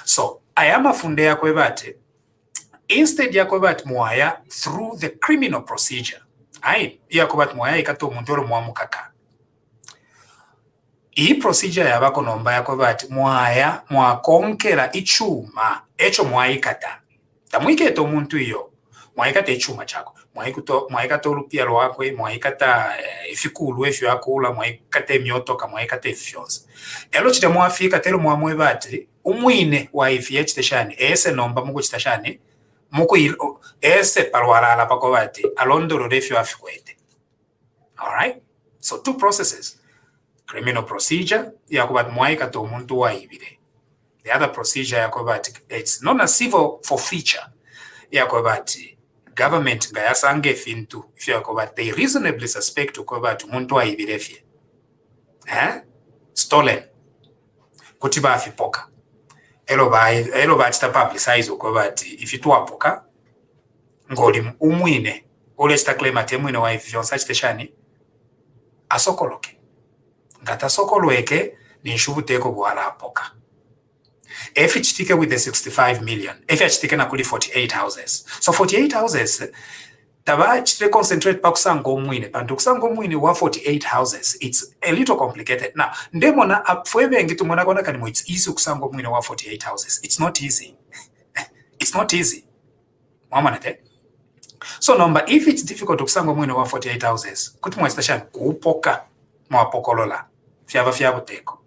S4: So, ayama funde ya kwebate, instead ya kwebate muaya through the criminal procedure. Ya kwebate muaya ikato mundoro muamu kaka. Hii procedure ya bako nomba ya kwebate muaya muakonkela ichuma, echo muaikata. Tamuiketo muntu iyo, muaikata ichuma chako. Mwaikata olupia lwakwe, mwaikata ifikulu efyo yakula, mwaikata emyotoka, mwaikata efyonza. Elo chite mwafika telo mwamwe bati, umwine wa ifi echiteshani, ese nomba muku chiteshani, muku ese palwalala pako bati, alondoro refyo afikwete. Alright? So 2 processes. Criminal procedure, yakubati mwaikata omuntu wa ibire. The other procedure yakubati, it's not a civil forfeiture. Yakubati, government ngayasange fintu ifyakoba they reasonably suspect ukoba umuntu ayibirefye stolen kuti bafipoka elo ba chita publicize ukoba if itwapoka ngoli umwine
S1: olwekita claim ati mwine waife vyonsa kiteshani asokoloke nga tasokolweke ninshubuteeko bwalapoka efi kitike with the 65 million efi akitike nakuli 48 houses so 48 houses taba kitire concentrate pa kusanga omwine pantu kusanga omwine wa 48 houses it's a little complicated now ndemona fwebengi tumona kona kani it's easy kusanga omwine wa 48 houses it's not easy it's not easy mwamanate so number if it's difficult kusanga omwine wa 48 houses kuti mwestation kupoka mwapokolola fyaba fyabuteko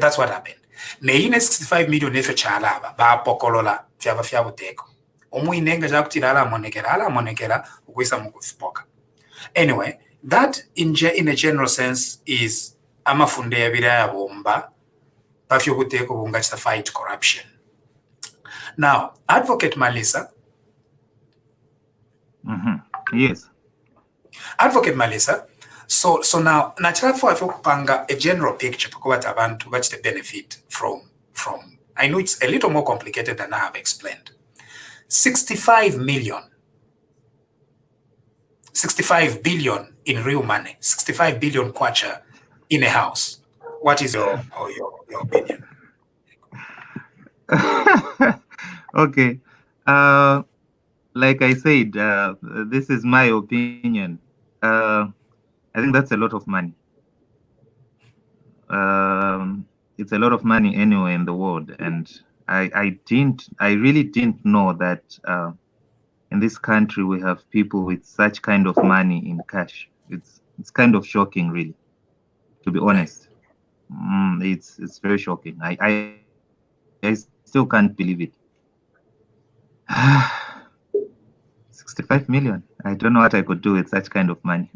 S1: that's what happened neine 65 million efe chalaba bapokolola fyaba fyabuteko omwine nga jakutira alamonekera ukwisa mukufipoka anyway that in a general sense is amafunde yabira yabomba bafyobuteko bunga to fight corruption. Now Advocate Malisa.
S4: Yes,
S1: Advocate Malisa. So now nachafo afokupanga a general picture tukubata abantu bachite benefit from I know it's a little more complicated than I have explained. 65 billion in real money, 65 billion kwacha in a house. What is your opinion?
S4: Okay. Like I said, this is my opinion. I think that's a lot of money. It's a lot of money anywhere in the world, and I really didn't know that in this country we have people with such kind of money in cash. It's kind of shocking, really, to be honest. It's very shocking. I still can't believe it. 65 million. I don't know what I could do with such kind of money.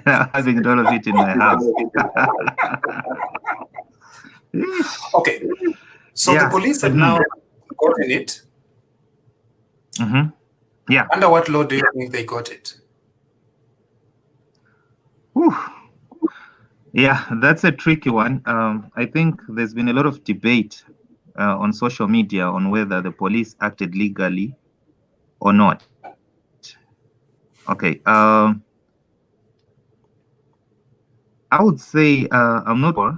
S4: Having all of it in my house.
S1: Okay. So the police have now gotten it.
S4: Yeah.
S1: Under what law do you think they got it?
S4: Whew. Yeah, that's a tricky one. I think there's been a lot of debate on social media on whether the police acted legally or not. Okay. I would say I'm not sure.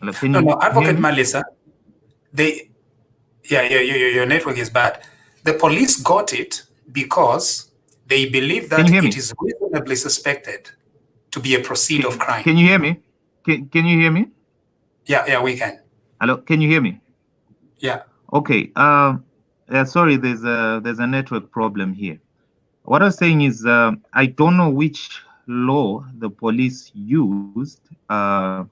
S1: No, Advocate Malisa, your network is bad. The police got it because they believe that it is reasonably suspected to be a proceed of crime.
S4: Can you hear me? Can you hear me?
S1: Yeah, we can.
S4: Hello, can you hear me?
S1: Yeah.
S4: Okay. Sorry, there's a network problem here. What I was saying is I don't know which law the police used to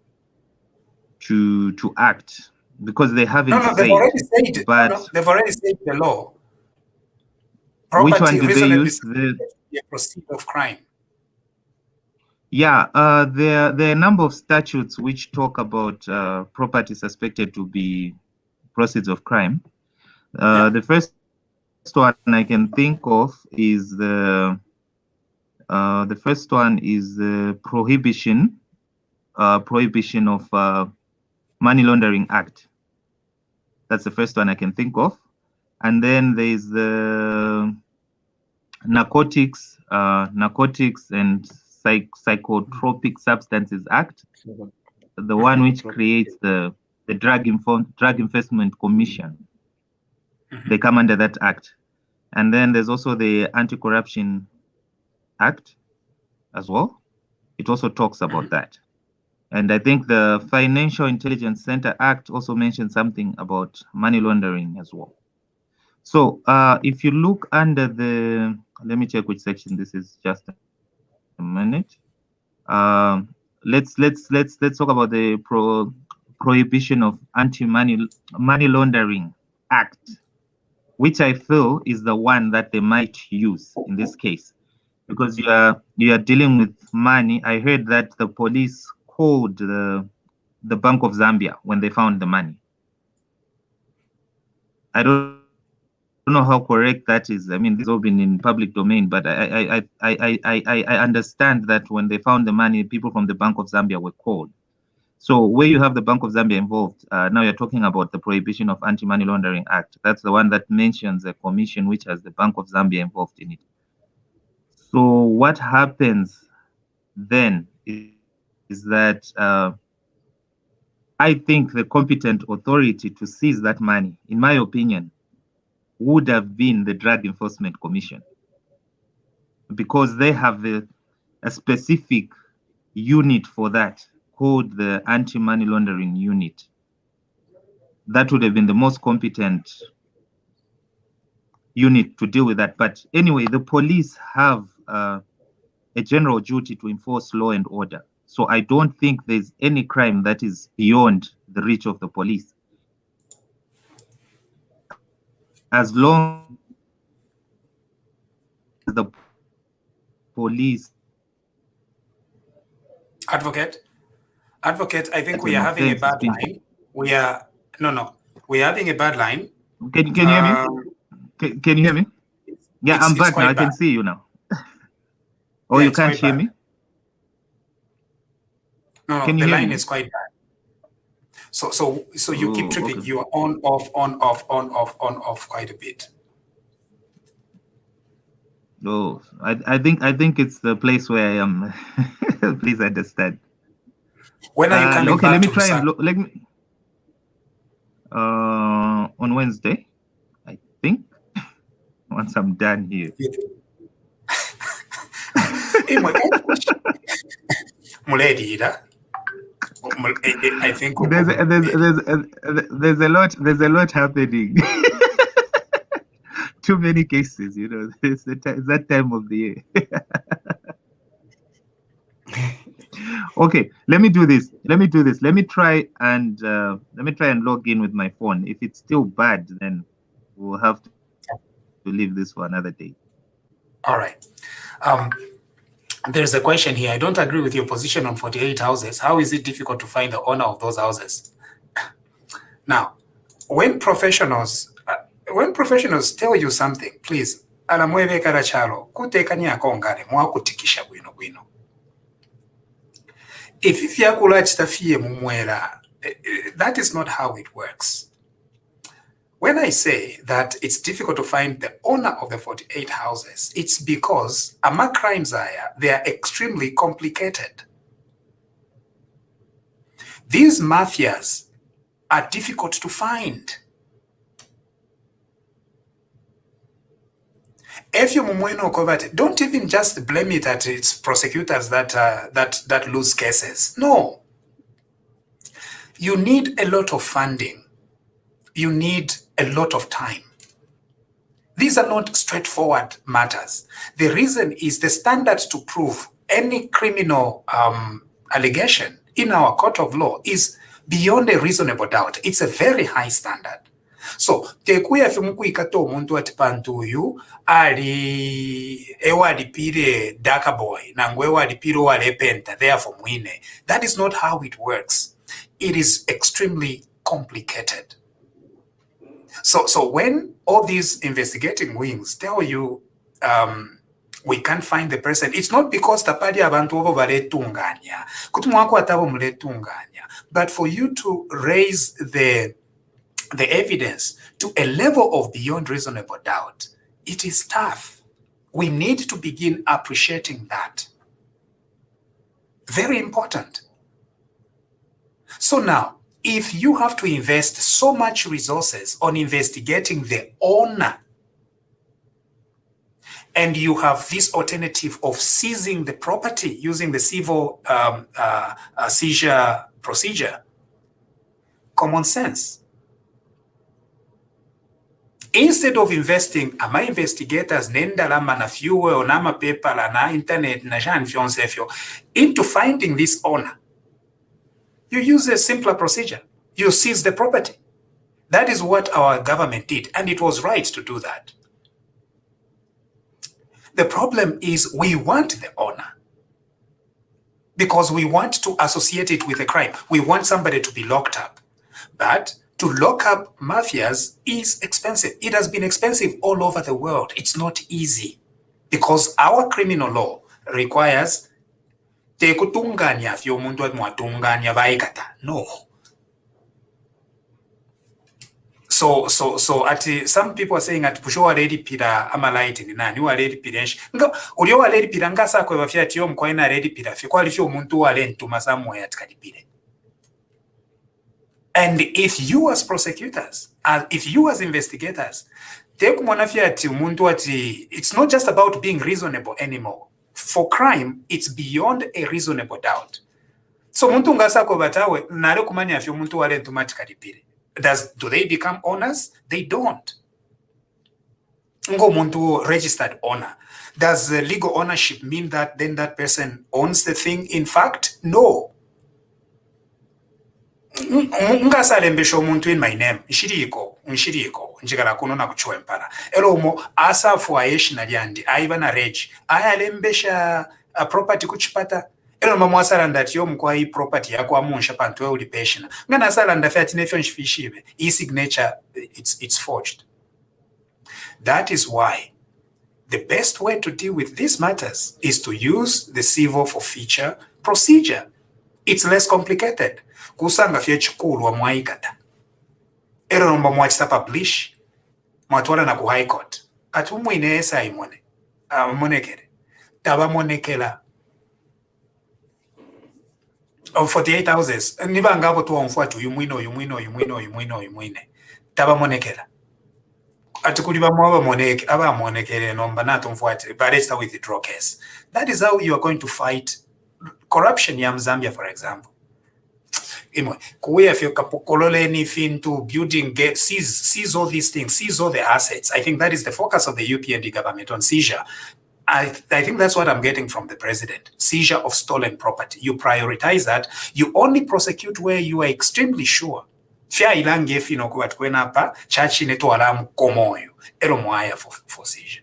S4: act, because they haven't said.
S1: They've already said.
S4: But
S1: they've already said the law.
S4: Which one did they use?
S1: The proceed of crime.
S4: Yeah, there are a number of statutes which talk about property suspected to be proceeds of crime. The first one I can think of is the prohibition of money laundering act. That's the first one I can think of. And then there's the narcotics and psychotropic substances act, the one which creates the drug enforcement commission. They come under that act. And then there's also the anti-corruption act as well. It also talks about that. And I think the Financial Intelligence Center Act also mentions something about money laundering as well. So if you look under the, let me check which section this is, just a minute. Let's talk about the prohibition of money laundering act, which I feel is the one that they might use in this case, because you are dealing with money. I heard that the police called the Bank of Zambia when they found the money. I don't know how correct that is. I mean, this has all been in public domain, but I understand that when they found the money, people from the Bank of Zambia were called. So where you have the Bank of Zambia involved, now you're talking about the Prohibition of Anti-Money Laundering Act. That's the one that mentions a commission which has the Bank of Zambia involved in it. So what happens then is that I think the competent authority to seize that money, in my opinion, would have been the Drug Enforcement Commission, because they have a specific unit for that called the Anti-Money Laundering Unit. That would have been the most competent unit to deal with that. But anyway, the police have a general duty to enforce law and order. So I don't think there's any crime that is beyond the reach of the police. As long as the police...
S1: Advocate, I think we
S4: an
S1: are having a
S4: offense is
S1: bad
S4: being...
S1: line. We're having a bad line.
S4: Can you hear me? Can you hear me? Yeah, I'm back now. I can see you now. Oh,
S1: Yeah,
S4: you can't hear me?
S1: No,
S4: Can you
S1: the
S4: hear
S1: line
S4: me?
S1: is quite bad. So you keep tripping.
S4: Okay.
S1: You are on, off quite a bit.
S4: Oh, I think it's the place where I am. Please understand.
S1: When are you coming
S4: okay,
S1: back
S4: let me
S1: to
S4: try
S1: Lusaka?
S4: and let me on Wednesday, I think, once I'm done here.
S1: I think
S4: there's a lot happening. Too many cases, you know. It's that time of the year. Okay, let me do this. Let me try and log in with my phone. If it's still bad, then we'll have to leave this for another day.
S1: All right. There's a question here. I don't agree with your position on 48 houses. How is it difficult to find the owner of those houses? Now, when professionals tell you something, please, alamwebekala chalo kutekanyako ngale mwakutikisha bwino bwino. If yakula chitafiye mumwera, that is not how it works. When I say that it's difficult to find the owner of the 48 houses, it's because ama crimes they are extremely complicated. These mafias are difficult to find. If you don't even just blame it at its prosecutors that lose cases. No. You need a lot of funding. You need a lot of time. These are not straightforward matters. The reason is the standard to prove any criminal allegation in our court of law is beyond a reasonable doubt. It's a very high standard. So, tekuya fimukuikato omuntu ati pantuyu ali ewa alipire daka boy nangwe ewa alipire wa lepenta therefore mwine. That is not how it works. It is extremely complicated. So when all these investigating wings tell you we can't find the person, it's not because tapali abantu obo baletunganya kutumwako atabo muletunganya, but for you to raise the evidence to a level of beyond reasonable doubt, it is tough. We need to begin appreciating that. Very important. So now, if you have to invest so much resources on investigating the owner, and you have this alternative of seizing the property using the civil seizure procedure, common sense. Instead of investing, ama investigators nendalama na fuel na paper na internet na jan fionsefio into finding this owner, you use a simpler procedure. You seize the property. That is what our government did, and it was right to do that. The problem is we want the owner because we want to associate it with a crime. We want somebody to be locked up. But to lock up mafias is expensive. It has been expensive all over the world. It's not easy because our criminal law requires tekutunganya fyo omuntu mwatunganya baikata no. So some people are saying at pusho already pira amalight ni nani already pirenshi nga ulio already pira ngasa kwa bafya tiyo mkwaina already pira fyo kwa alifyo omuntu wale ntuma samwe atikadipire. And if you as prosecutors, if you as investigators, take it's not just about being reasonable anymore. For crime, it's beyond a reasonable doubt. So muntu ngasa ko batawe nale kumanya afyo muntu wale ntumatikadipire. Do they become owners? They don't. Ngo muntu registered owner. Does legal ownership mean that then that person owns the thing? In fact, no. Ngasalembesha omuntu in my name nshiriko njigala kunona kuchwempala elomo asafu ayeshina lyandi aibana regi ayalembesha property kuchipata elomo mwasalanda tiyo mkwai property yako amunsha pantu we ulipeshina ngana salanda fati nefyo nshifishibe e-signature it's forged. That is why the best way to deal with these matters is to use the civil forfeiture procedure. It's less complicated. Kusanga fye chikulu wa mwaikata. Ero nomba mwachita publish. Mwatuwala na ku high court. Atumu ineesa imone. Monekere. Taba monekela. Of 48 houses. Niba ngabo tuwa mfuatu yumwine. Taba monekela. Atukuliba mwaba monekele nomba nato mfuatu. Baresta withdraw case. That is how you are going to fight corruption in Zambia, for example. Into building, seize all these things, seize all the assets. I think that is the focus of the UPND government on seizure. I think that's what I'm getting from the president. Seizure of stolen property. You prioritize that. You only prosecute where you are extremely sure. For seizure.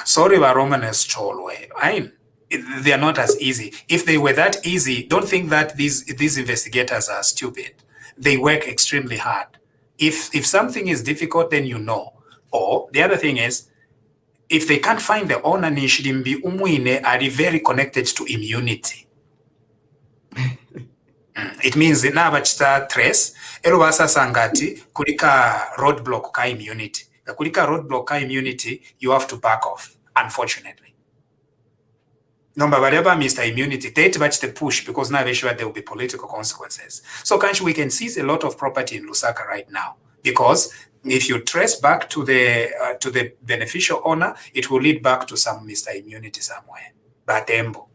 S1: Sorry, but Romanes Cholwe. They are not as easy. If they were that easy, don't think that these investigators are stupid. They work extremely hard. If something is difficult, then you know. Or the other thing is, if they can't find the owner, Nishirimbi Umwine are very connected to immunity. It means nabachita trace, elubasa sangati, kulika roadblock ka immunity. The kulika roadblock ka immunity, you have to back off, unfortunately. Number whatever Mr. Immunity, they batch the push because now they're sure there will be political consequences. So we can seize a lot of property in Lusaka right now because if you trace back to the beneficial owner, it will lead back to some Mr. Immunity somewhere. Batembo.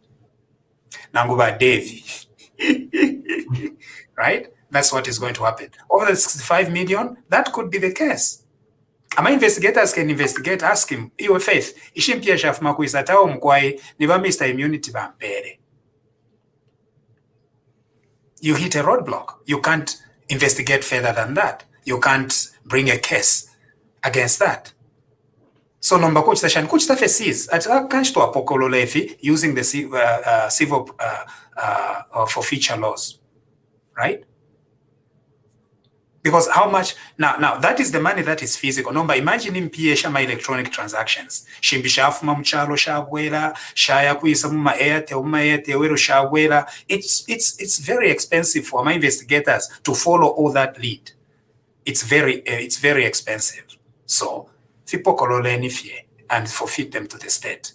S1: Nanguba Devi. Right? That's what is going to happen. Over the 65 million, that could be the case. Ama investigators can investigate, ask him, iwe faith, ishimpia shafuma kuisatao mkwai, niba Mr. Immunity bampere. You hit a roadblock. You can't investigate further than that. You can't bring a case against that. So number kuchita fees at kanchto apokololefi using the civil forfeiture laws, right? Because how much now that is the money that is physical. Number imagine impie shama electronic transactions. Shimbisha afuma mchalo shabwela, shaya kuisa muma airtel wero shabwela. It's very expensive for my investigators to follow all that lead. It's very expensive. So and forfeit them to the state.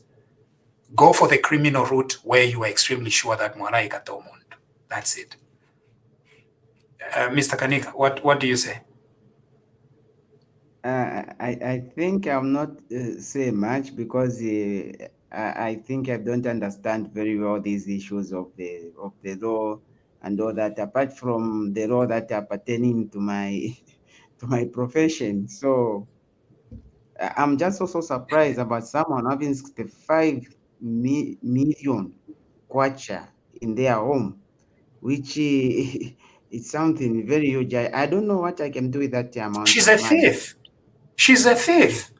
S1: Go for the criminal route where you are extremely sure that Mwarai Katomund. That's it. Mr. Kanika, what do you say?
S3: I think I'll not say much because I think I don't understand very well these issues of the law and all that, apart from the law that are pertaining to my profession. So I'm just also surprised about someone having 65 million kwacha in their home, which it's something very huge. I don't know what I can do with that amount.
S1: She's a thief. She's a thief.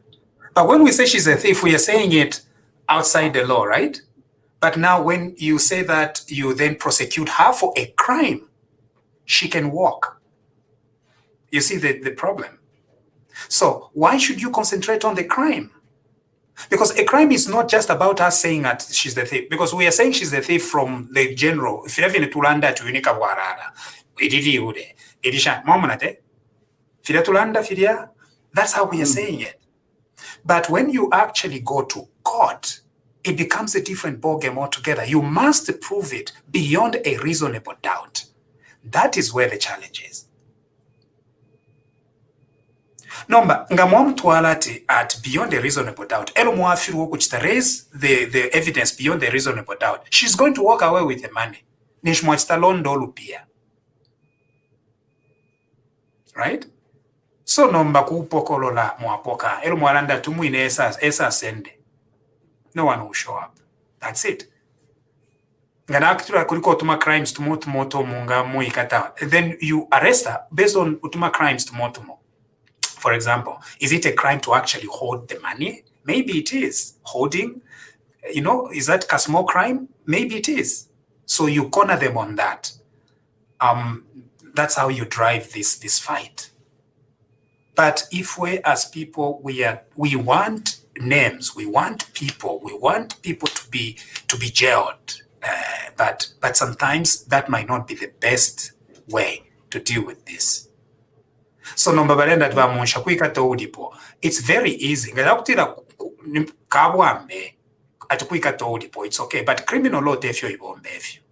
S1: But when we say she's a thief, we are saying it outside the law, right? But now when you say that you then prosecute her for a crime, she can walk. You see the problem. So why should you concentrate on the crime? Because a crime is not just about us saying that she's the thief, because we are saying she's the thief from the general. If you have in Tulanda to Unica Warada, that's how we are saying it. But when you actually go to court, it becomes a different ballgame altogether. You must prove it beyond a reasonable doubt. That is where the challenge is. Nomba nga mwamutwala ati at beyond a reasonable doubt. Elo mwafiru okuchita raise the evidence beyond a reasonable doubt. She's going to walk away with the money. Nishmwachita londo lupia. Right? So nomba kupokolola mwapoka. Elo mwalanda tumuine esa sende. No one will show up. That's it. Ngana actually kuliko utuma crimes tumoto munga muikata. Then you arrest her based on utuma crimes tumoto. For example, is it a crime to actually hold the money? Maybe it is. Holding, is that a small crime? Maybe it is. So you corner them on that. That's how you drive this fight. But if we as people, we want names, we want people to be jailed. But sometimes that might not be the best way to deal with this. So nomba balenda twamunsha kuikata udipo. It's very easy. Ngala kutira kabwambe atukuikata udipo. It's okay. But criminal law tefyo ibombe efyo.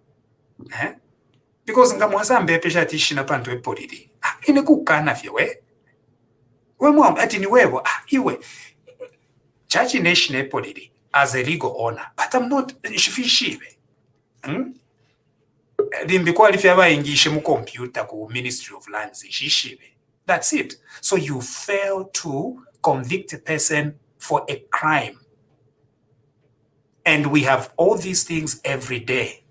S1: Because nga mwazambe pesha tishina pantu epolidi. Ine kukana fyo we mwam ati ni wewe iwe. Church nation epolidi as a legal owner. But I'm not shifishive. Limbi qualify abayingishe mu computer ku Ministry of Lands shishive. That's it. So you fail to convict a person for a crime. And we have all these things every day.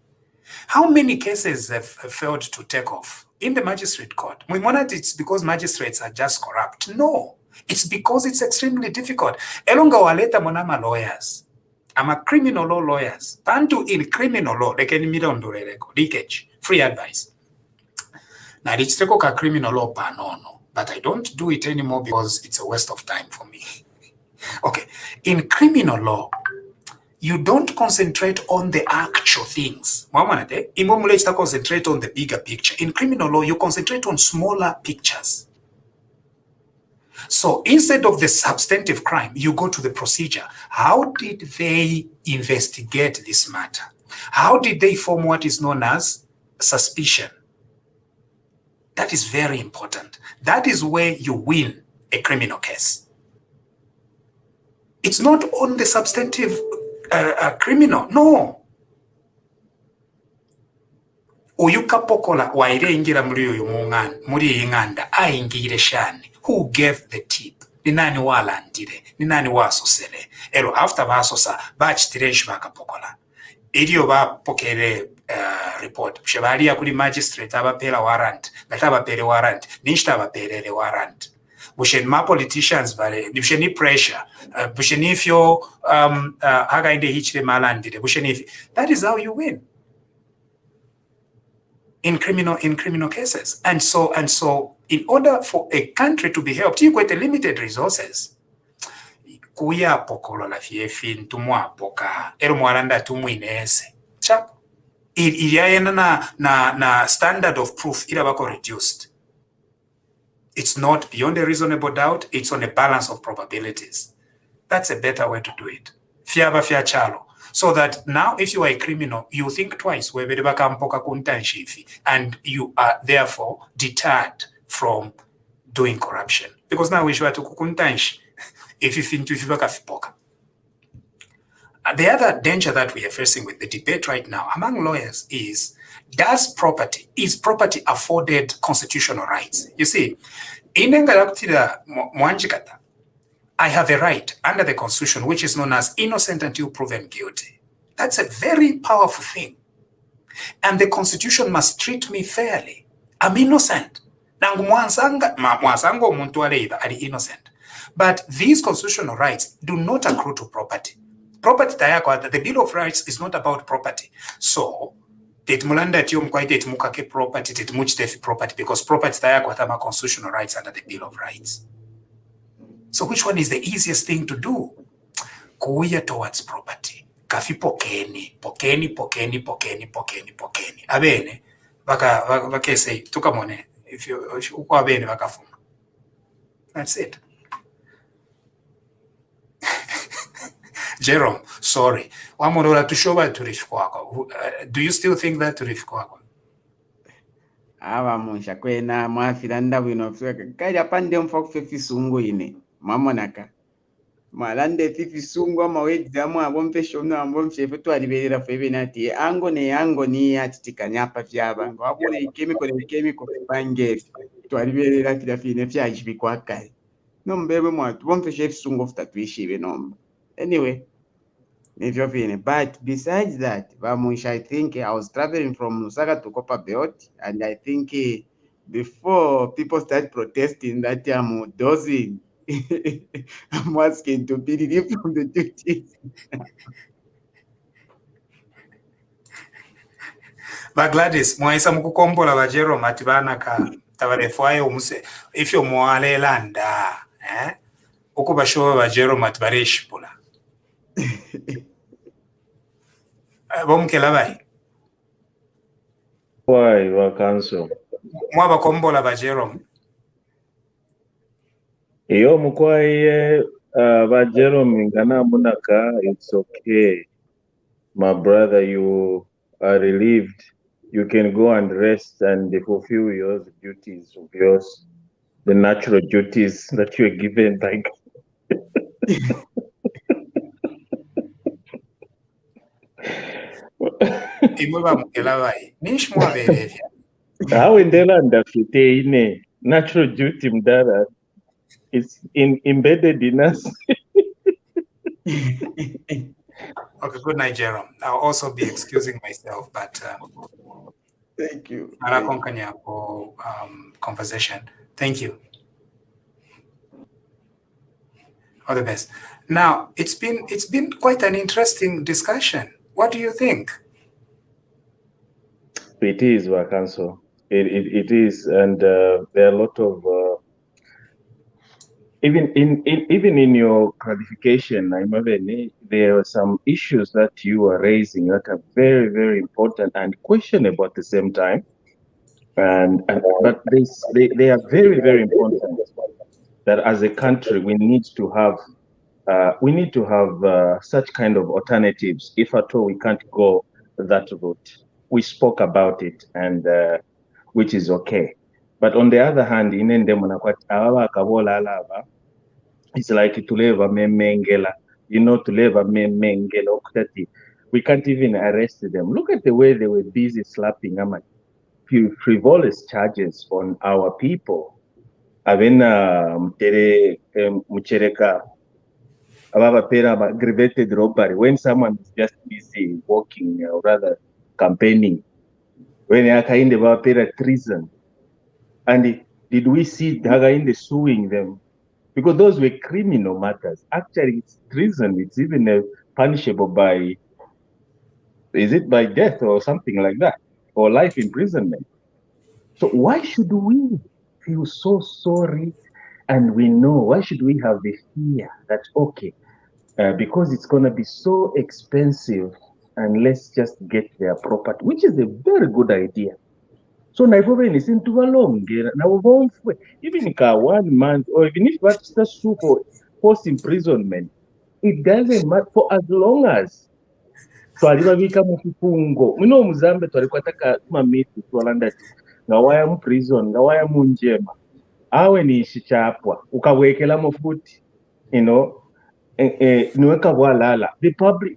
S1: How many cases have failed to take off in the magistrate court? We wonder it's because magistrates are just corrupt. No, it's because it's extremely difficult. Elonga waleta monama lawyers. I'm a criminal law lawyers. Pantu in criminal law, like any midondoreleko, leakage, free advice. Now it's ka criminal law panono. But I don't do it anymore because it's a waste of time for me. Okay, in criminal law, you don't concentrate on the actual things. Imomulechita concentrate on the bigger picture. In criminal law, you concentrate on smaller pictures. So instead of the substantive crime, you go to the procedure. How did they investigate this matter? How did they form what is known as suspicion? That is very important. That is where you win a criminal case. It's not on the substantive criminal. No. Oyukapokola waire ingira muri uyu mungana muri inganda aingire shani. Who gave the tip? Ni nani walandire? Ni nani wasosele? Ero after basosa bachitirenshi bakapokola. Idio bapokere report. Shebalia kuli magistrate abapela warrant. Gatabapele warrant. Nishta abapele warrant. Bushen ma politicians vale. Busheni pressure. Busheni if you haga inde hichile malandire. Busheni if that is how you win. In criminal cases. And so in order for a country to be helped, you get limited resources. Kuya pokolo la fiefin tumwa poka ero mwalanda tumwinese chap iliayena na standard of proof ilabako reduced. It's not beyond a reasonable doubt, it's on a balance of probabilities. That's a better way to do it. Fiaba fia chalo. So that now if you are a criminal, you think twice and you are therefore deterred from doing corruption. Because now we should to kukuntanshi. If you think you poka. The other danger that we are facing with the debate right now among lawyers is is property afforded constitutional rights? You see, in Mwanjikata, I have a right under the Constitution, which is known as innocent until proven guilty. That's a very powerful thing. And the Constitution must treat me fairly. I'm innocent. Innocent. But these constitutional rights do not accrue to property. Property, the Bill of Rights is not about property. So, property because property constitutional rights under the Bill of Rights. So which one is the easiest thing to do? Kuya towards property. Kafi pokeni. Abene. Baka say, tukamone. If you abene bakafuma. That's it. Jerome, sorry. Wamurora tushoba turifkwako. Do you still think that turifkwako?
S3: Ava munsha kwena mwafira ndabwino kali apande mfa kufefi sungu ine mamonaka malande fifi sungu amawedzamu abompeshono ambomshefe twaliberera febe nati ango ni atitikanya apa vyaba ngo abule ikemiko bangeri twaliberera fira fine fyajibikwa kale no mbebe mwatu bompeshefe sungu futatwishibe nomba anyway. But besides that, I think I was traveling from Lusaka to Copper Belt, and I think before people start protesting that I'm dozing, I'm asking to be relieved from the duties.
S1: But Gladys, mwaisa mukukombola ba Jerome ati banaka tabarefwayo umuse ifyo mwale landa uko bashoba ba Jerome ati bareshipula. Bomkela bai.
S5: Why vakanso?
S1: Mwaba kombola ba Jerome.
S5: Iyo mukwaye ba Jerome ngana munaka, it's okay. My brother, you are relieved. You can go and rest and fulfill your duties of yours, the natural duties that you are given by God.
S1: Imweba mukela bai. Nish mwaberevya.
S5: How ndela ndafite ine natural duty mdara. It's embedded in us.
S1: Okay, good night, Jerome. I'll also be excusing myself, but
S3: thank you.
S1: Conversation. Thank you. All the best. Now, it's been quite an interesting discussion. What do you think?
S5: It is, Wakanso. It is, and there are a lot of even in your clarification, there are some issues that you are raising that are very, very important and questionable at the same time. But they are very, very important. That as a country we need to have such kind of alternatives. If at all we can't go that route, we spoke about it, and which is okay. But on the other hand, it's like tuleva memengela, tuleva memengela. We can't even arrest them. Look at the way they were busy slapping frivolous charges on our people. Avena muchereka aggravated robbery when someone is just busy walking or rather campaigning. When Akainde Vapera treason. And did we see Dagainde suing them? Because those were criminal matters. Actually, it's treason. It's even punishable by, is it by death or something like that? Or life imprisonment. So why should we feel so sorry? And we know, why should we have the fear that, okay, because it's going to be so expensive, and let's just get their property, which is a very good idea. So Nairobi is into a long now, even if 1 month or even if that's the super post imprisonment, it doesn't matter for as long as twalibabika mu kifungo. Muno muzambe twalikwataka tumamitu twalanda ngawaya mu prison ngawaya mu njema awe ni shichapwa ukawekela mu futi, niweka walala. The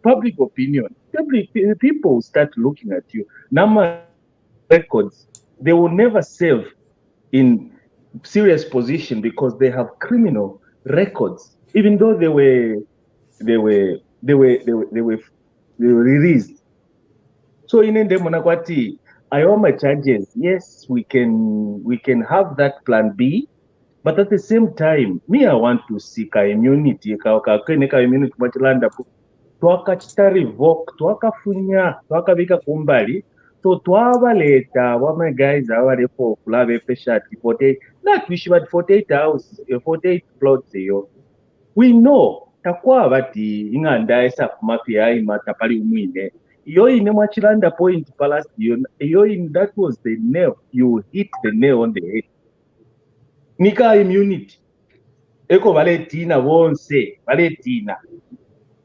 S5: public opinion, people start looking at you. Nama records, they will never serve in serious position because they have criminal records, even though they were released. So in Ndemonakwati, Ioma charges, yes, we can have that plan B, but at the same time, I want to seek a immunity, immunity machilanda twakachita revoke, twakafunya, twakabika kumbali. So twabaleta wama guys awale for kulave peshati 48 not wish but 48 hours 48 plots yo We know takwa bati inganda esa kumafia imata pali umwine. Iyo ine mwachilanda point palace iyo in that was the nail. You hit the nail on the head. Nika immunity. Eko valetina wonse valetina.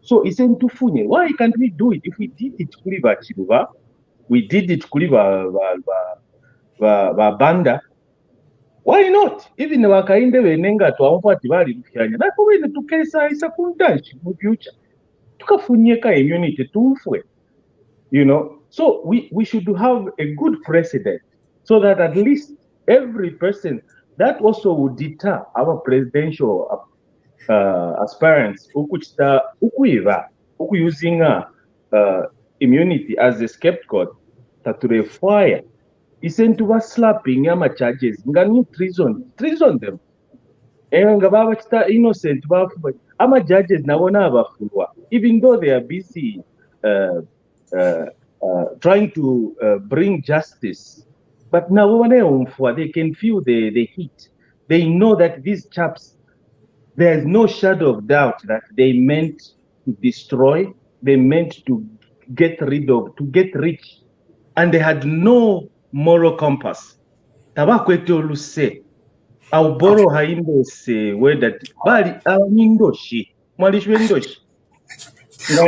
S5: So isentufunye. Why can't we do it? If we did it kuli Chiluba, we did it kuli banda. Why not? Even wakainde venenga twamfati bali lufyanya. Nako wene tukesa isa kundanshi mu future. Tukafunyeka immunity tufwe. You know, so we should have a good precedent so that at least every person that also would deter our presidential aspirants using immunity as a scapegoat that to refire isn't to slapping yama charges ngani treason them nga baba kita innocent bafu ama judges nabona abafulwa even though they are busy trying to bring justice, but now they can feel the heat. They know that these chaps, there's no shadow of doubt that they meant to destroy, they meant to get rid of, to get rich, and they had no moral compass. Tabakweto luse, au boro haimbo se whether bali amindoshi, mwalishwe ndoshi.
S1: So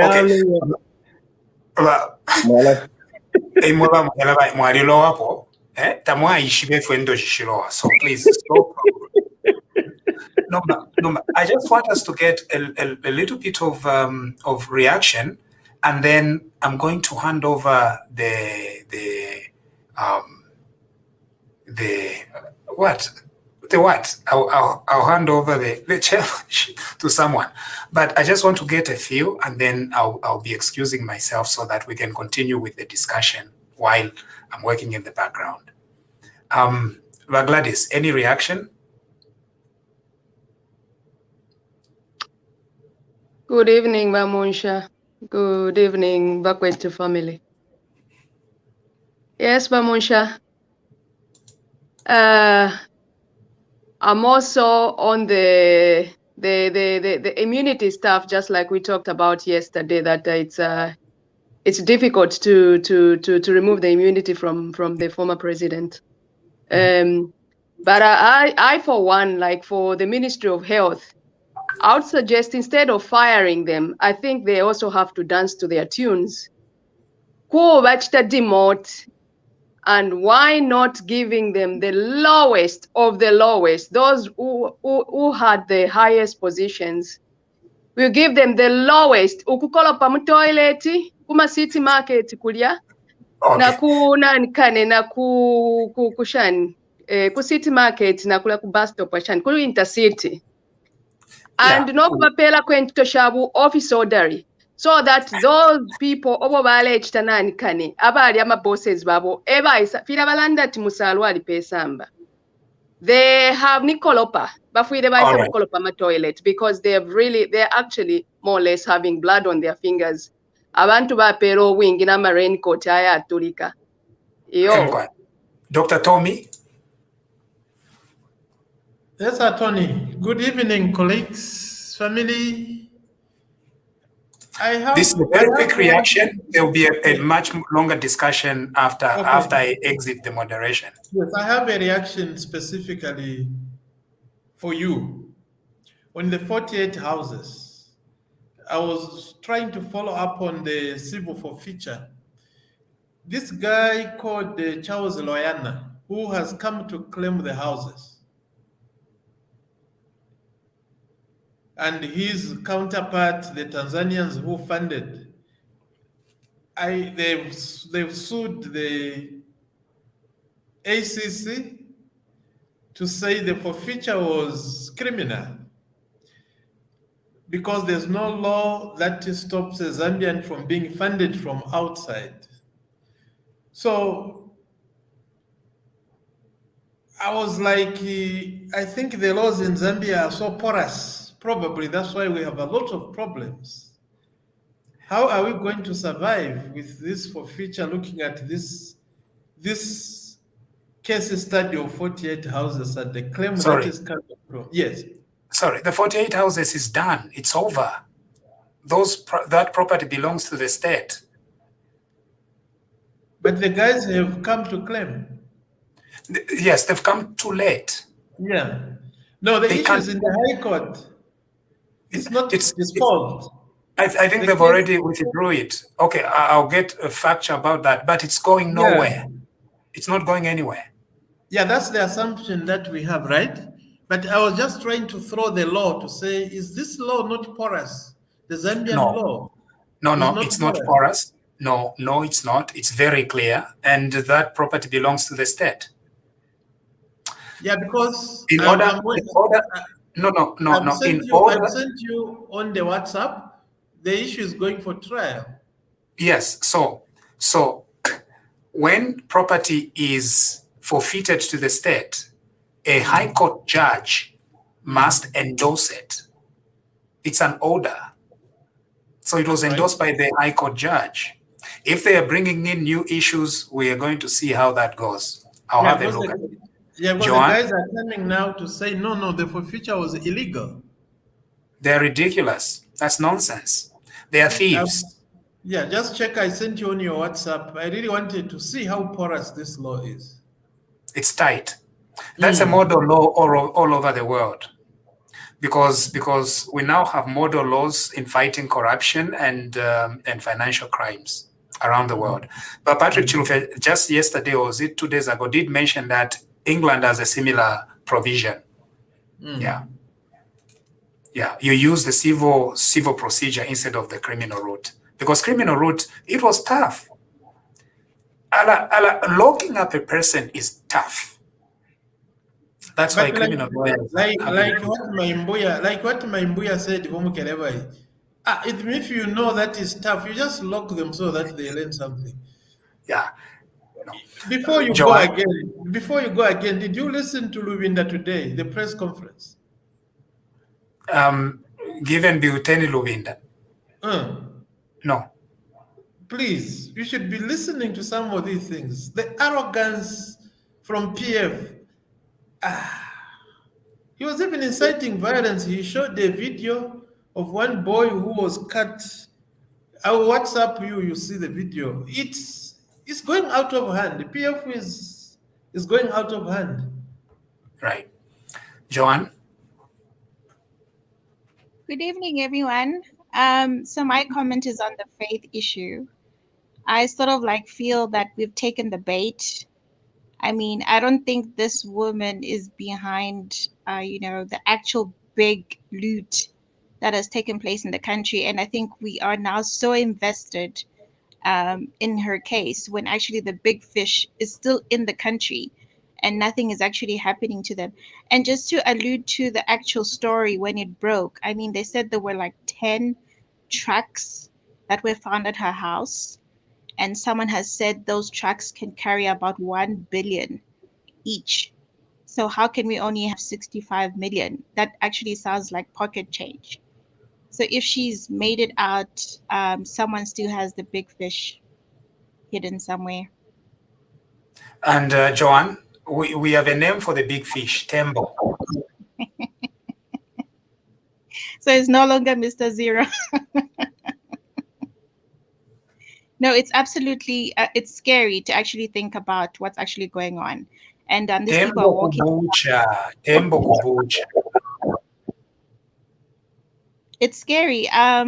S1: please stop. No, I just want us to get a little bit of reaction, and then I'm going to hand over I'll hand over the chair to someone, but I just want to get a few, and then I'll be excusing myself so that we can continue with the discussion while I'm working in the background. Gladys, any reaction?
S6: Good evening, Bamunsha. Good evening, Bakwete family. Yes, Bamunsha. I'm also on the immunity stuff, just like we talked about yesterday, that it's difficult to remove the immunity from the former president. But I for one, like for the Ministry of Health, I would suggest instead of firing them, I think they also have to dance to their tunes. Demote, and why not giving them the lowest of the lowest, those who had the highest positions? We'll give them the lowest. Ukukola pa toilet, kuma city market kulia, na ku nankane na ku kushan, ku city market na kula ku bus stop washan, kulu intercity. And no kupapela kwento shabu office ordery. So that those people obobalech tanani kane abali ama bosses babo eba isa fira balanda timusalwa ali pesamba. They have nikolopa bafuide ba isa nikolopa ma toilet because they're actually more or less having blood on their fingers. Abantu ba pero wingi na raincoat aya tulika. Yo.
S1: Dr. Tommy.
S7: Yes, Tony. Good evening, colleagues, family.
S1: This is a very quick reaction. There will be a much longer discussion after I exit the moderation.
S7: Yes, I have a reaction specifically for you. On the 48 houses, I was trying to follow up on the civil forfeiture. This guy called Charles Loyana, who has come to claim the houses, and his counterpart, the Tanzanians who funded, they've sued the ACC to say the forfeiture was criminal because there's no law that stops a Zambian from being funded from outside. So I was like, I think the laws in Zambia are so porous. Probably that's why we have a lot of problems. How are we going to survive with this forfeiture, looking at this case study of 48 houses and the claim that is coming from? Yes.
S1: sorry, the 48 houses is done. It's over. That property belongs to the state.
S7: But the guys have come to claim.
S1: Yes, they've come too late.
S7: Yeah. No, the issue is in the High Court. It's not disposed.
S1: I think they've already withdrew it. Okay, I'll get a fact about that, but it's going nowhere. Yeah. It's not going anywhere.
S7: Yeah, that's the assumption that we have, right? But I was just trying to throw the law to say, is this law not porous? The Zambian law?
S1: No, it's not porous. No, it's not. It's very clear. And that property belongs to the state.
S7: Yeah, because
S1: I've
S7: sent you on the WhatsApp, the issue is going for trial.
S1: Yes, so when property is forfeited to the state, a High Court judge must endorse it. It's an order. So it was endorsed by the High Court judge. If they are bringing in new issues, we are going to see how that goes. I'll have a look at it.
S7: Yeah, but the guys are coming now to say, no, the forfeiture was illegal.
S1: They're ridiculous. That's nonsense. They are thieves.
S7: Yeah, just check. I sent you on your WhatsApp. I really wanted to see how porous this law is.
S1: It's tight. That's a model law all over the world. Because we now have model laws in fighting corruption and financial crimes around the world. But Patrick Chilufe, just yesterday, or was it 2 days ago, did mention that England has a similar provision. Yeah, you use the civil procedure instead of the criminal route. Because criminal route, it was tough. Locking up a person is tough. That's why criminal lawyers
S7: like what Mbuya said, if you know that is tough, you just lock them so that they learn something.
S1: Yeah.
S7: No. Before you go again, did you listen to Lubinda today, the press conference?
S1: Given Biuteni Lubinda? No.
S7: Please, you should be listening to some of these things. The arrogance from PF. He was even inciting violence. He showed a video of one boy who was cut. I will WhatsApp you, you see the video. It's going out of hand. The PF is going out of hand.
S1: Right. Joanne?
S8: Good evening, everyone. So my comment is on the faith issue. I sort of feel that we've taken the bait. I mean, I don't think this woman is behind, the actual big loot that has taken place in the country. And I think we are now so invested in her case when actually the big fish is still in the country and nothing is actually happening to them. And just to allude to the actual story when it broke, I mean, they said there were 10 trucks that were found at her house. And someone has said those trucks can carry about 1 billion each. So how can we only have 65 million? That actually sounds like pocket change. So if she's made it out, someone still has the big fish hidden somewhere.
S1: And Joanne, we have a name for the big fish, Tembo.
S8: So it's no longer Mr. Zero. No, it's absolutely, it's scary to actually think about what's actually going on. And these people are walking.
S1: Tembo Kubucha.
S8: It's scary. I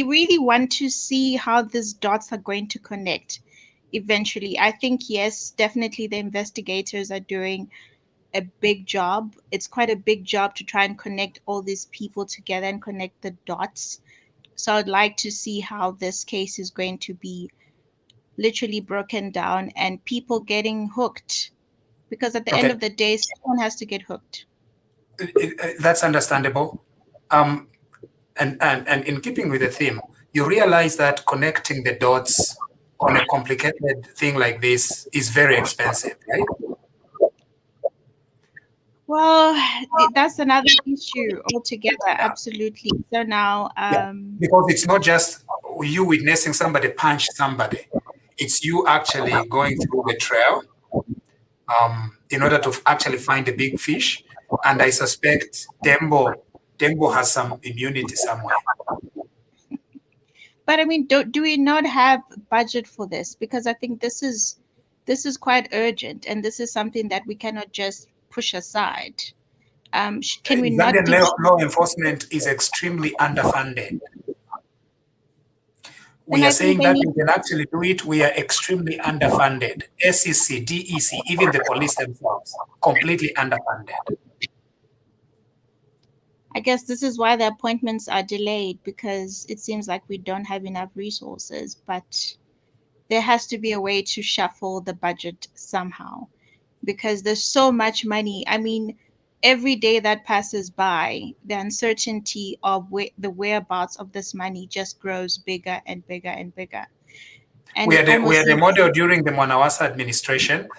S8: really want to see how these dots are going to connect eventually. I think, yes, definitely the investigators are doing a big job. It's quite a big job to try and connect all these people together and connect the dots. So I'd like to see how this case is going to be literally broken down and people getting hooked. Because at the end of the day, someone has to get hooked.
S1: That's understandable. And in keeping with the theme, you realize that connecting the dots on a complicated thing like this is very expensive, right?
S8: Well, that's another issue altogether. Yeah. Absolutely. So now,
S1: because it's not just you witnessing somebody punch somebody; it's you actually going through the trail in order to actually find the big fish. and I suspect Tembo has some immunity somewhere.
S8: But I mean, do we not have budget for this? Because I think this is quite urgent, and this is something that we cannot just push aside. Can we not?
S1: Zambian law enforcement is extremely underfunded. We are saying that we can actually do it. We are extremely underfunded. SEC, DEC, even the police themselves, completely underfunded.
S8: I guess this is why the appointments are delayed, because it seems like we don't have enough resources, but there has to be a way to shuffle the budget somehow, because there's so much money. I mean, every day that passes by, the uncertainty of the whereabouts of this money just grows bigger and bigger and bigger. And
S1: we had a model during the Mwanawasa administration.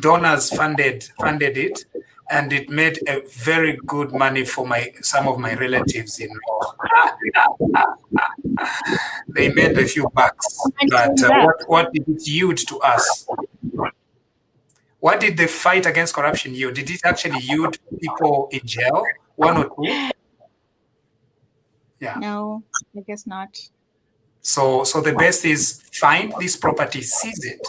S1: Donors funded it, and it made a very good money for some of my relatives in law. They made a few bucks, but what did it yield to us? What did the fight against corruption yield? Did it actually yield people in jail? 1 or 2? Yeah.
S8: No, I guess not.
S1: So the best is find this property, seize it.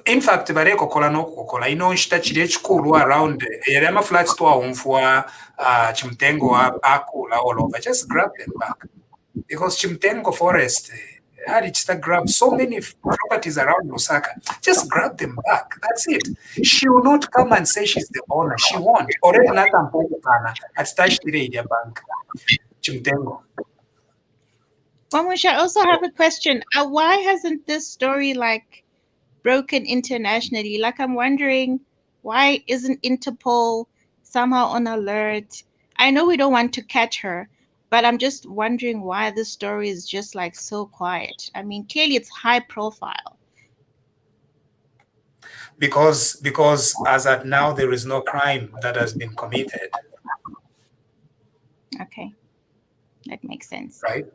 S1: In fact, bareko kola n'okukola ino nshita kiri ekikulu around yali amaflats twawunfuwa Chimtengo akula all over. Just grab them back, because Chimtengo forest had grab so many properties around Lusaka. Just grab them back. That's it. She will not come and say she's the owner. She won't. Already Natampokana at Tashtiredia Bank. Chimtengo.
S8: Mamush, I also have a question. Why hasn't this story broken internationally? I'm wondering, why isn't Interpol somehow on alert? I know we don't want to catch her, but I'm just wondering why this story is just so quiet. I mean, clearly it's high profile.
S1: Because as at now, there is no crime that has been committed.
S8: Okay, that makes sense.
S1: Right?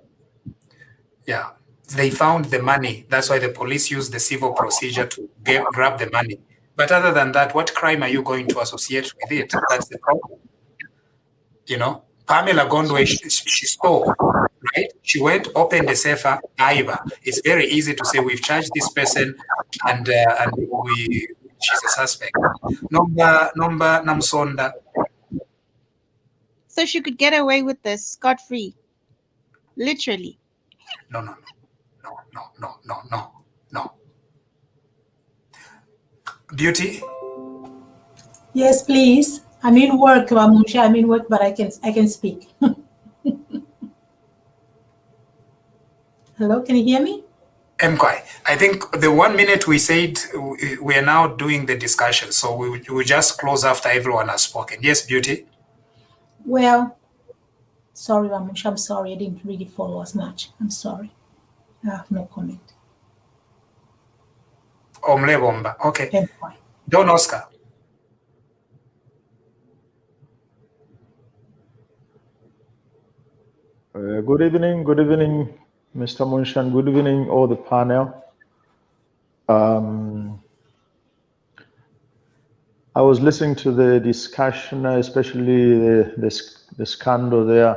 S1: Yeah. They found the money. That's why the police used the civil procedure to grab the money. But other than that, what crime are you going to associate with it? That's the problem. Pamela Gondwe, she stole, right? She went, opened the safer, Aiba. It's very easy to say we've charged this person and she's a suspect. Nomba Namsonda.
S8: So she could get away with this scot-free. Literally.
S1: No. Beauty?
S9: Yes, please. I'm in work, Mamusha. I'm in work, but I can speak. Hello, can you hear me?
S1: Mkwai, I think the 1 minute we said we are now doing the discussion, so we will just close after everyone has spoken. Yes, Beauty?
S9: Well, sorry, Mamusha. I'm sorry. I didn't really follow as much. I'm sorry. I have no comment.
S1: Omle Bomba. Okay.
S9: Mkwai.
S1: Don Oscar.
S10: Good evening, Mr. Munshan. Good evening, all the panel. I was listening to the discussion, especially the scandal there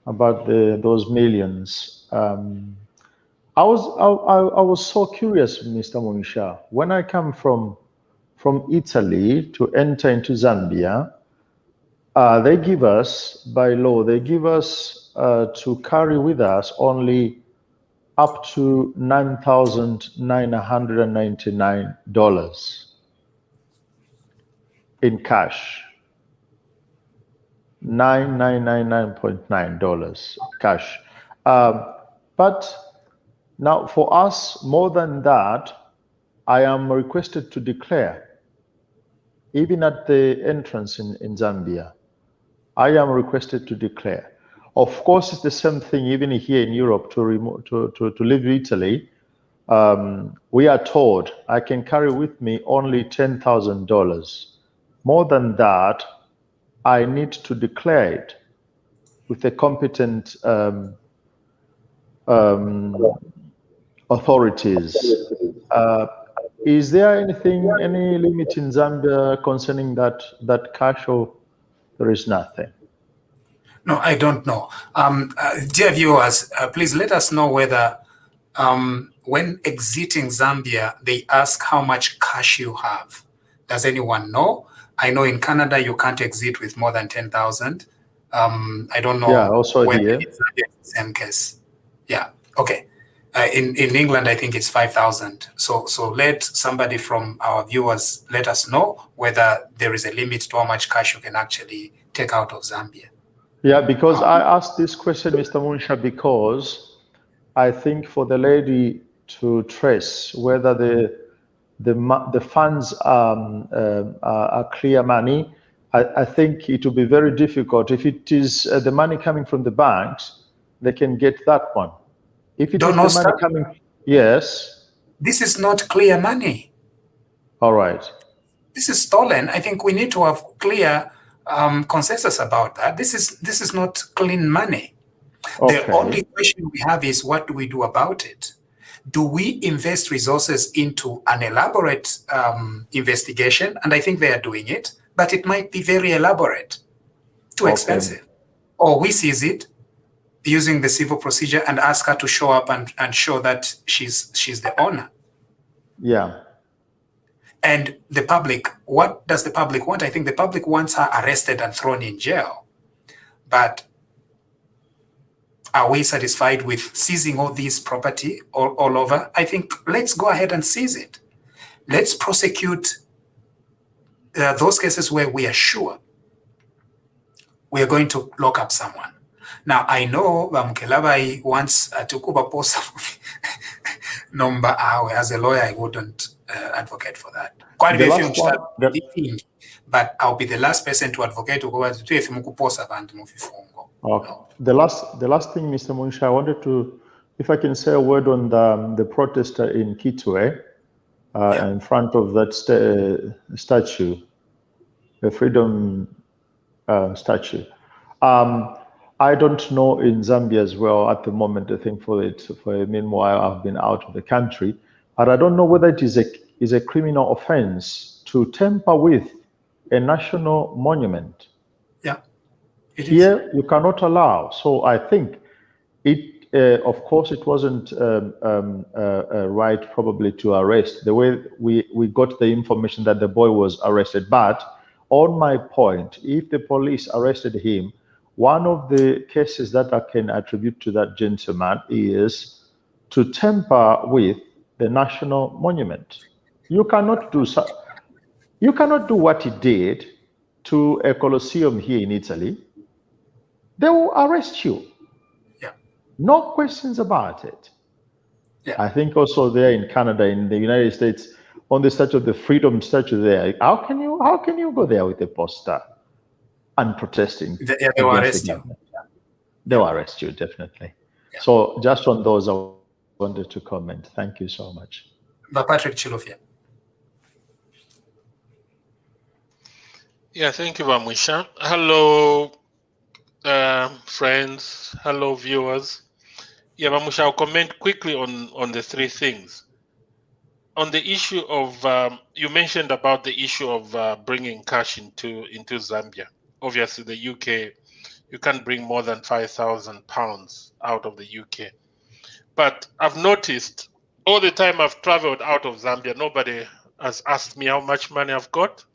S10: about those millions. I was so curious, Mr. Munsha. When I come from Italy to enter into Zambia, they give us, by law, to carry with us only up to $9,999 in cash. $9,999.9 cash. But now for us, more than that, I am requested to declare, even at the entrance in Zambia, I am requested to declare. Of course, it's the same thing even here in Europe to leave Italy. We are told I can carry with me only $10,000. More than that, I need to declare it with the competent authorities. Is there anything, any limit in Zambia concerning that cash, or there is nothing?
S1: No, I don't know. Dear viewers, please let us know whether when exiting Zambia, they ask how much cash you have. Does anyone know? I know in Canada, you can't exit with more than 10,000. I don't know.
S10: Yeah, also
S1: whether
S10: here.
S1: it's the same case. Yeah, okay. In England, I think it's 5,000. So let somebody from our viewers let us know whether there is a limit to how much cash you can actually take out of Zambia.
S10: Yeah, because I asked this question, Mr. Munsha, because I think for the lady to trace whether the funds are clear money, I think it will be very difficult. If it is the money coming from the banks, they can get that one. If it is the money coming, yes.
S1: This is not clear money.
S10: All right.
S1: This is stolen. I think we need to have clear consensus about that. This is not clean money.
S10: Okay.
S1: The only question we have is, what do we do about it? Do we invest resources into an elaborate investigation? And I think they are doing it, but it might be very elaborate, too expensive. Or we seize it using the civil procedure and ask her to show up and show that she's the owner.
S10: Yeah.
S1: And the public, what does the public want? I think the public wants her arrested and thrown in jail. But are we satisfied with seizing all this property all over? I think let's go ahead and seize it. Let's prosecute those cases where we are sure we are going to lock up someone. Now, I know Mkelabai wants to Mposa number hour. As a lawyer, I wouldn't advocate for that. Quite a few, but I'll be the last person to advocate to go to if Mposa and Mufifungo.
S10: Okay. The last thing, Mr. Munsha, I wanted to, if I can say a word on the protester in Kitwe, in front of that statue, the freedom statue. I don't know in Zambia as well at the moment. I think for a meanwhile I've been out of the country, but I don't know whether it is a criminal offense to tamper with a national monument.
S1: Yeah.
S10: Here you cannot allow. So I think it, of course, it wasn't right probably to arrest the way we got the information that the boy was arrested. But on my point, if the police arrested him, one of the cases that I can attribute to that gentleman is to tamper with the national monument. You cannot do so. You cannot do what he did to a Colosseum here in Italy. They will arrest you.
S1: Yeah.
S10: No questions about it.
S1: Yeah.
S10: I think also there in Canada, in the United States, on the statue of the freedom statue there, how can you go there with a poster and protesting?
S1: They will arrest you.
S10: They will arrest you, definitely. Yeah. So just on those, I wanted to comment. Thank you so much.
S1: But Patrick Chilufya.
S11: Yeah, thank you, Vamusha. Hello, friends. Hello, viewers. Yeah, Vamusha, I'll comment quickly on the three things. On the issue of, you mentioned about the issue of bringing cash into Zambia. Obviously, the UK, you can't bring more than £5,000 out of the UK. But I've noticed all the time I've traveled out of Zambia, nobody has asked me how much money I've got.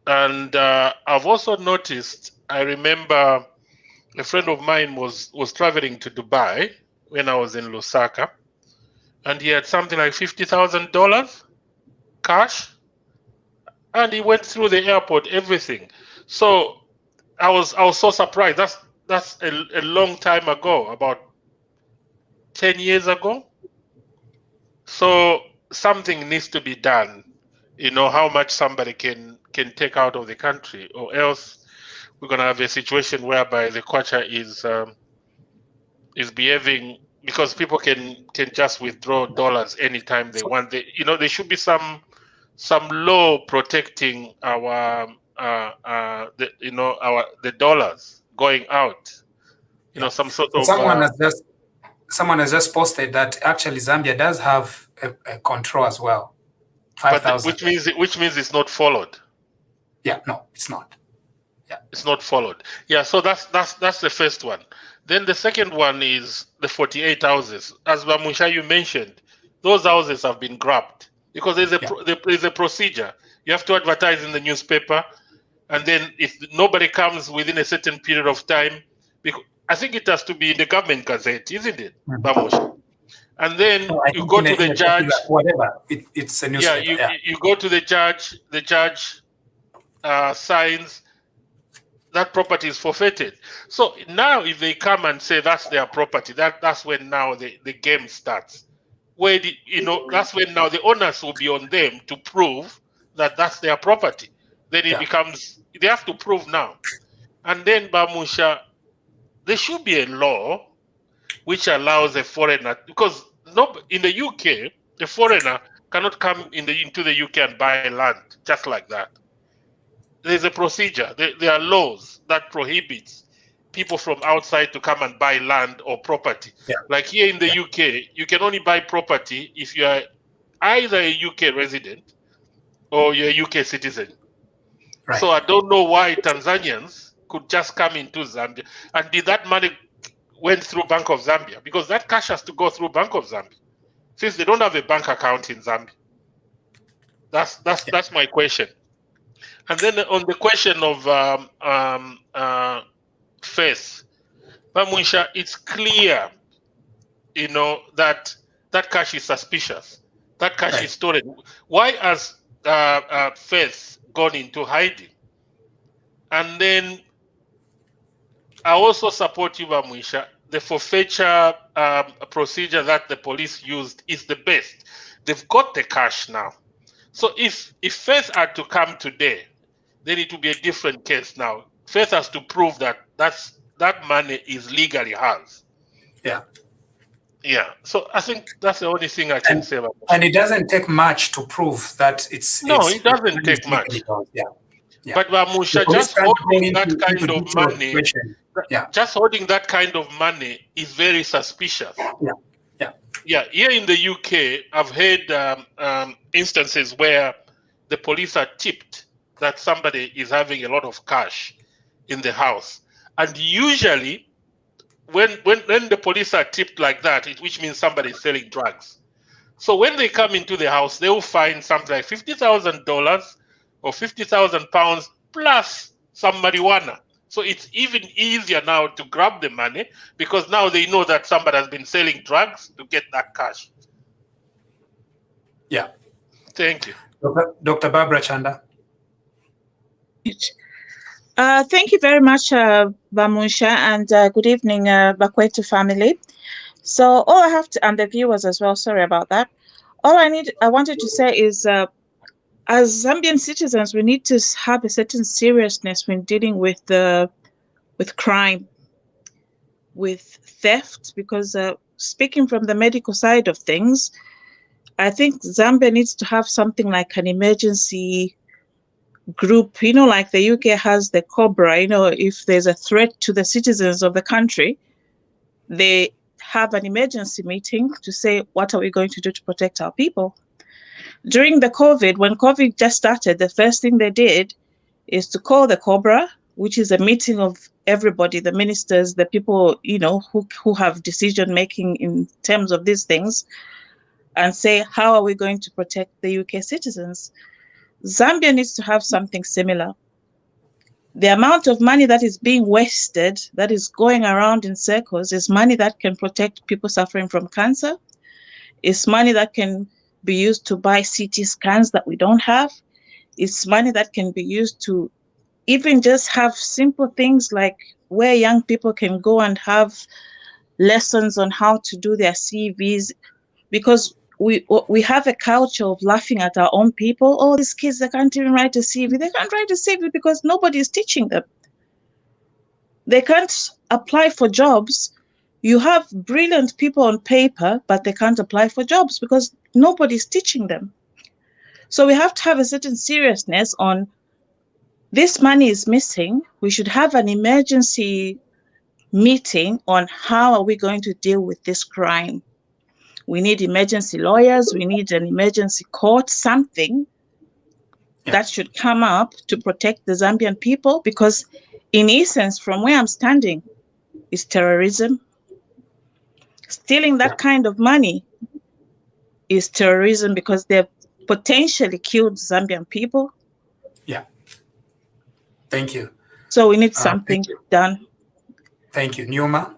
S11: And I've also noticed, I remember a friend of mine was traveling to Dubai when I was in Lusaka, and he had something like $50,000 cash, and he went through the airport, everything. So I was so surprised. That's a long time ago, about 10 years ago. So something needs to be done. You know, how much somebody can take out of the country, or else we're gonna have a situation whereby the kwacha is behaving, because people can just withdraw dollars anytime they want. There should be some law protecting our the dollars going out. Some sort of
S1: someone has just posted that actually Zambia does have a control as well. 5,000.
S11: Which means it's not followed.
S1: Yeah, no, it's not. Yeah,
S11: it's not followed. Yeah, so that's the first one. Then the second one is the 48 houses. As Bamusha, you mentioned, those houses have been grabbed because there's a procedure. You have to advertise in the newspaper, and then if nobody comes within a certain period of time, because I think it has to be in the government gazette, isn't it, Bamusha? And then you go to the judge.
S1: Whatever, it's a newspaper.
S11: You go to the judge. The judge signs. That property is forfeited. So now if they come and say that's their property, that's when now the game starts. Where that's when now the owners will be on them to prove that that's their property. Then it becomes, they have to prove now. And then Bamusha, there should be a law which allows a foreigner, because in the UK, a foreigner cannot come into the UK and buy land just like that. There's a procedure. There are laws that prohibits people from outside to come and buy land or property.
S1: Yeah.
S11: Like here in the UK, you can only buy property if you are either a UK resident or you're a UK citizen.
S1: Right.
S11: So I don't know why Tanzanians could just come into Zambia. And did that money went through Bank of Zambia? Because that cash has to go through Bank of Zambia, since they don't have a bank account in Zambia. That's my question. And then on the question of faith, Bamusha, it's clear, that cash is suspicious. That cash is stolen. Why has faith gone into hiding? And then I also support you, Bamusha. The forfeiture procedure that the police used is the best. They've got the cash now. So if Faith had to come today, then it would be a different case now. Faith has to prove that that money is legally hers.
S1: Yeah.
S11: Yeah. So I think that's the only thing I can say about it.
S1: And it doesn't take much to prove that it's...
S11: No, it doesn't take much.
S1: Yeah. Yeah.
S11: But Bamusha, just holding that kind of money, just holding that kind of money is very suspicious. Yeah. Here in the UK, I've heard instances where the police are tipped that somebody is having a lot of cash in the house, and usually, when the police are tipped like that, which means somebody is selling drugs. So when they come into the house, they will find something like $50,000 or £50,000 plus some marijuana. So it's even easier now to grab the money because now they know that somebody has been selling drugs to get that cash.
S1: Yeah.
S11: Thank you.
S1: Dr. Barbara Chanda.
S12: Thank you very much, Bamusha, and good evening, Bakwetu family. So all I have to, and the viewers as well, sorry about that. All I wanted to say is, as Zambian citizens, we need to have a certain seriousness when dealing with crime, with theft, because speaking from the medical side of things, I think Zambia needs to have something like an emergency group, like the UK has the COBRA, if there's a threat to the citizens of the country, they have an emergency meeting to say, what are we going to do to protect our people? During the COVID, when COVID just started, the first thing they did is to call the COBRA, which is a meeting of everybody, the ministers, the people, who have decision-making in terms of these things, and say, how are we going to protect the UK citizens? Zambia needs to have something similar. The amount of money that is being wasted, that is going around in circles, is money that can protect people suffering from cancer. It's money that can be used to buy CT scans that we don't have. It's money that can be used to even just have simple things like where young people can go and have lessons on how to do their CVs, because we have a culture of laughing at our own people. Oh, these kids, they can't even write a CV. They can't write a CV because nobody is teaching them. They can't apply for jobs. You have brilliant people on paper, but they can't apply for jobs because nobody's teaching them. So we have to have a certain seriousness on this money is missing. We should have an emergency meeting on how are we going to deal with this crime. We need emergency lawyers, we need an emergency court, something that should come up to protect the Zambian people, because in essence, from where I'm standing, is terrorism. Stealing that kind of money is terrorism because they've potentially killed Zambian people.
S1: Yeah. Thank you.
S12: So we need something done.
S1: Thank you. Nyuma?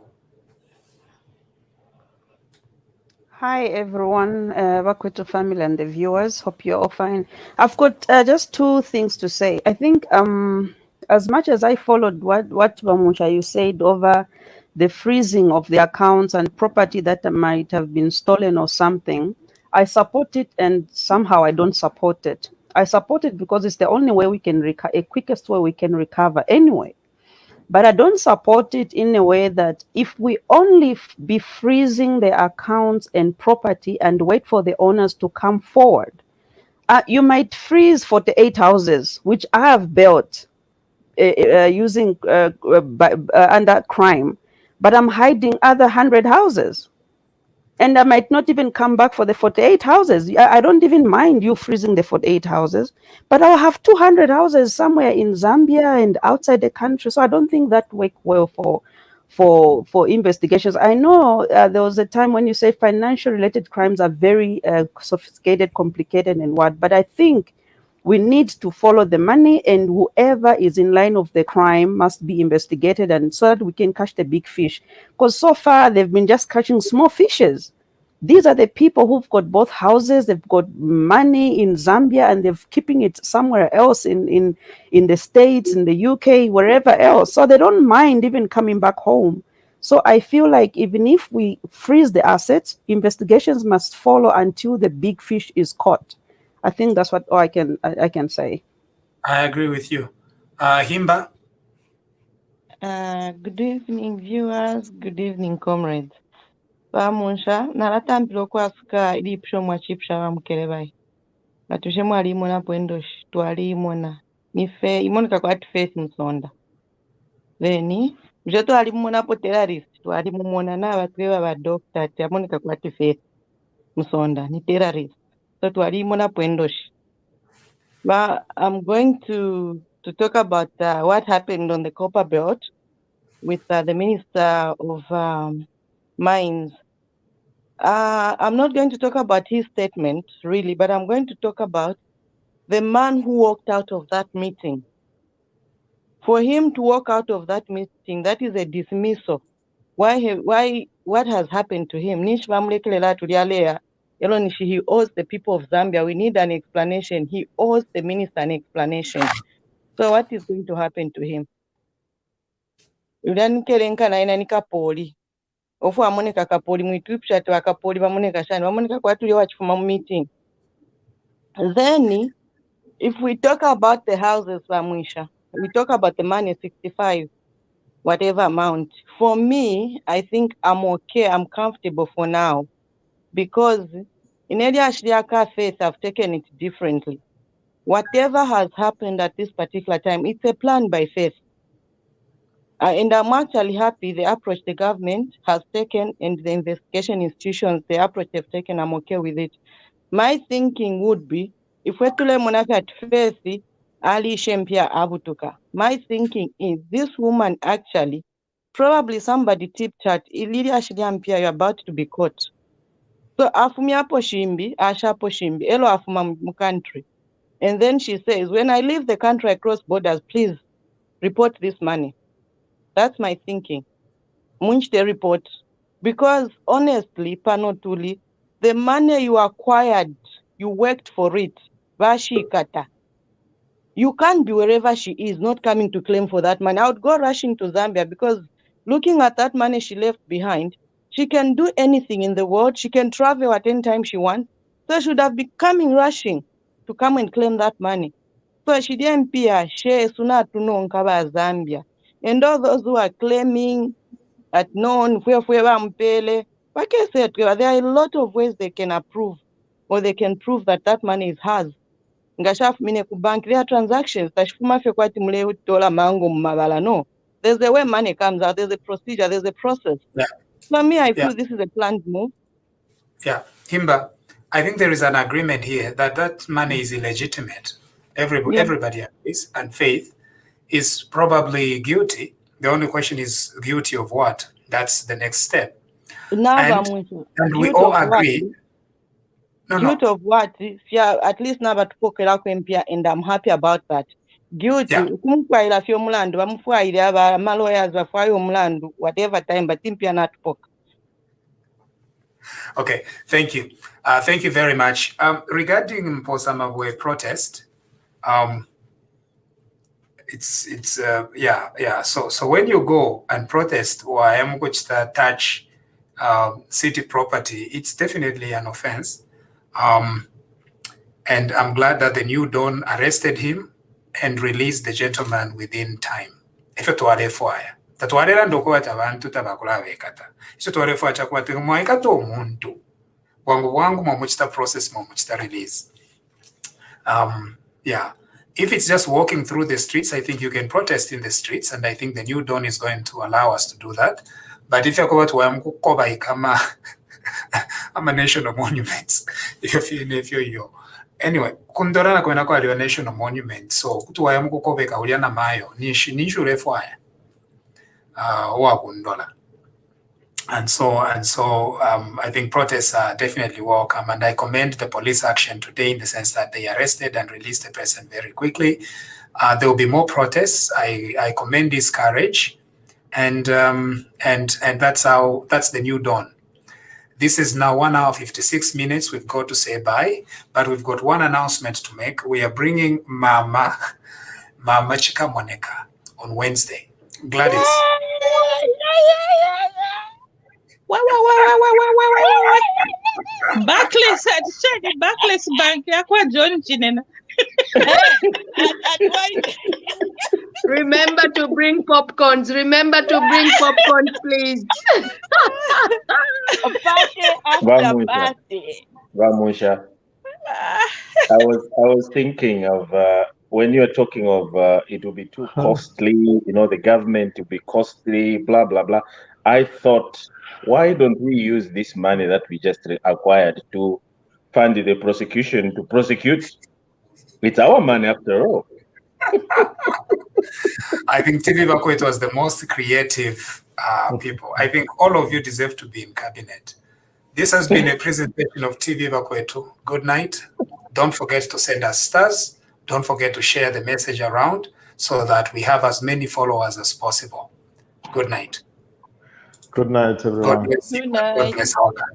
S13: Hi, everyone, Bakweto family and the viewers. Hope you're all fine. I've got just two things to say. I think as much as I followed what Bamusha you said over the freezing of the accounts and property that might have been stolen or something, I support it, and somehow I don't support it. I support it because it's the only way we can quickest way we can recover anyway. But I don't support it in a way that if we only be freezing the accounts and property and wait for the owners to come forward, you might freeze 48 houses, which I have built using under crime, but I'm hiding other 100 houses. And I might not even come back for the 48 houses. I don't even mind you freezing the 48 houses, but I'll have 200 houses somewhere in Zambia and outside the country. So I don't think that work well for investigations. I know there was a time when you say financial related crimes are very sophisticated, complicated and what, but I think we need to follow the money, and whoever is in line of the crime must be investigated, and so that we can catch the big fish. Because so far they've been just catching small fishes. These are the people who've got both houses, they've got money in Zambia, and they're keeping it somewhere else in the States, in the UK, wherever else. So they don't mind even coming back home. So I feel like even if we freeze the assets, investigations must follow until the big fish is caught. I think that's what I can say.
S1: I agree with you. Himba?
S14: Good evening, viewers. Good evening, comrades. Bamunsha, nalatambira okwafika ilipsho mwachipsha bamukerebai. Natushe mwalimona pwendoshi, twalimona. Nife, imonika kwa faith msonda. Then, mjoto alimona po terrorist, twalimona na batwewa ba doctor, tiamonika kwa faith msonda, ni terrorist. So twalimona pwendoshi. But I'm going to talk about what happened on the Copper Belt with the Minister of Mines. I'm not going to talk about his statement, really, but I'm going to talk about the man who walked out of that meeting. For him to walk out of that meeting, that is a dismissal. Why? What has happened to him? He owes the people of Zambia. We need an explanation. He owes the minister an explanation. So what is going to happen to him? Ulanikelenka na inanika poli. Ofu amoneka kapoli mwitupsha tu akapoli bamoneka shani bamoneka kwa tuli wachifuma meeting. Then if we talk about the houses Bamwisha, we talk about the money 65 whatever amount. For me, I think I'm okay, I'm comfortable for now, because in Elia Shriaka faith I've taken it differently. Whatever has happened at this particular time, it's a plan by faith. And I'm actually happy the approach the government has taken and the investigation institutions, the approach they've taken, I'm okay with it. My thinking would be, if we're to learn at faith, Ali Shempia Abutuka, my thinking is this woman actually, probably somebody tipped her, Ilili Ashliampia, you're about to be caught. So afumia poshimbi, asha poshimbi, elo afuma country. And then she says, when I leave the country, I cross borders, please report this money. That's my thinking. Munch the report. Because honestly, Panotuli, the money you acquired, you worked for it. Vashi Kata. You can't be wherever she is, not coming to claim for that money. I would go rushing to Zambia, because looking at that money she left behind, she can do anything in the world. She can travel at any time she wants. So she should have been coming rushing to come and claim that money. So she didn't appear, she suna to know Zambia. And all those who are claiming at known there are a lot of ways they can approve or they can prove that that money is hers. Ngashaf mine ku bank, there are transactions. No, There's a way money comes out. There's a procedure. There's a process.
S1: Yeah.
S14: For me, I
S1: Yeah.
S14: feel this is a planned move.
S1: Yeah, Himba, I think there is an agreement here that that money is illegitimate. Everybody agrees, and Faith is probably guilty. The only question is guilty of what? That's the next step. And we all agree.
S14: Guilty of what? Yeah, at least now but and I'm happy about that. Guilty. Kumukwaila fyo mulandu, bamufwaile aba lawyers bafwaye omulandu whatever time but impia not poke.
S1: Okay, thank you. Thank you very much. Regarding Mposa Mabwe protest, yeah. So when you go and protest or touch city property, it's definitely an offense. And I'm glad that the New Dawn arrested him and released the gentleman within time. If it were fire, that whatever ndokuwata abantu tabakulabekata. Iso tuwarefu achakuwata mwaikato omuntu. Wangu mwamuchita process mwamuchita release. Yeah. If it's just walking through the streets, I think you can protest in the streets, and I think the New Dawn is going to allow us to do that. But if you're going to I'm a national monuments, if you're anyway, kundorana kwena kwa liwa national monument, so kutuwa ya mku kobeka uliana mayo, nishu refuaya, wa kundola. And so, I think protests are definitely welcome, and I commend the police action today in the sense that they arrested and released the person very quickly. There will be more protests. I commend this courage, and that's the New Dawn. This is now 1 hour 56 minutes. We've got to say bye, but we've got one announcement to make. We are bringing Mama Chikamoneka on Wednesday. Gladys.
S12: Barclays Bank yakwa John Chinena.
S6: Remember to bring popcorns. Remember to bring popcorns, please.
S5: Vamusha. I was thinking of when you're talking of it will be too costly, the government will be costly, blah blah blah. I thought, why don't we use this money that we just acquired to fund the prosecution to prosecute? It's our money after all.
S1: I think TV Bakwet was the most creative people. I think all of you deserve to be in cabinet. This has been a presentation of TV Bakwetu. Good night. Don't forget to send us stars. Don't forget to share the message around so that we have as many followers as possible. Good night.
S10: Good night, everyone.
S1: God bless you. God bless our country.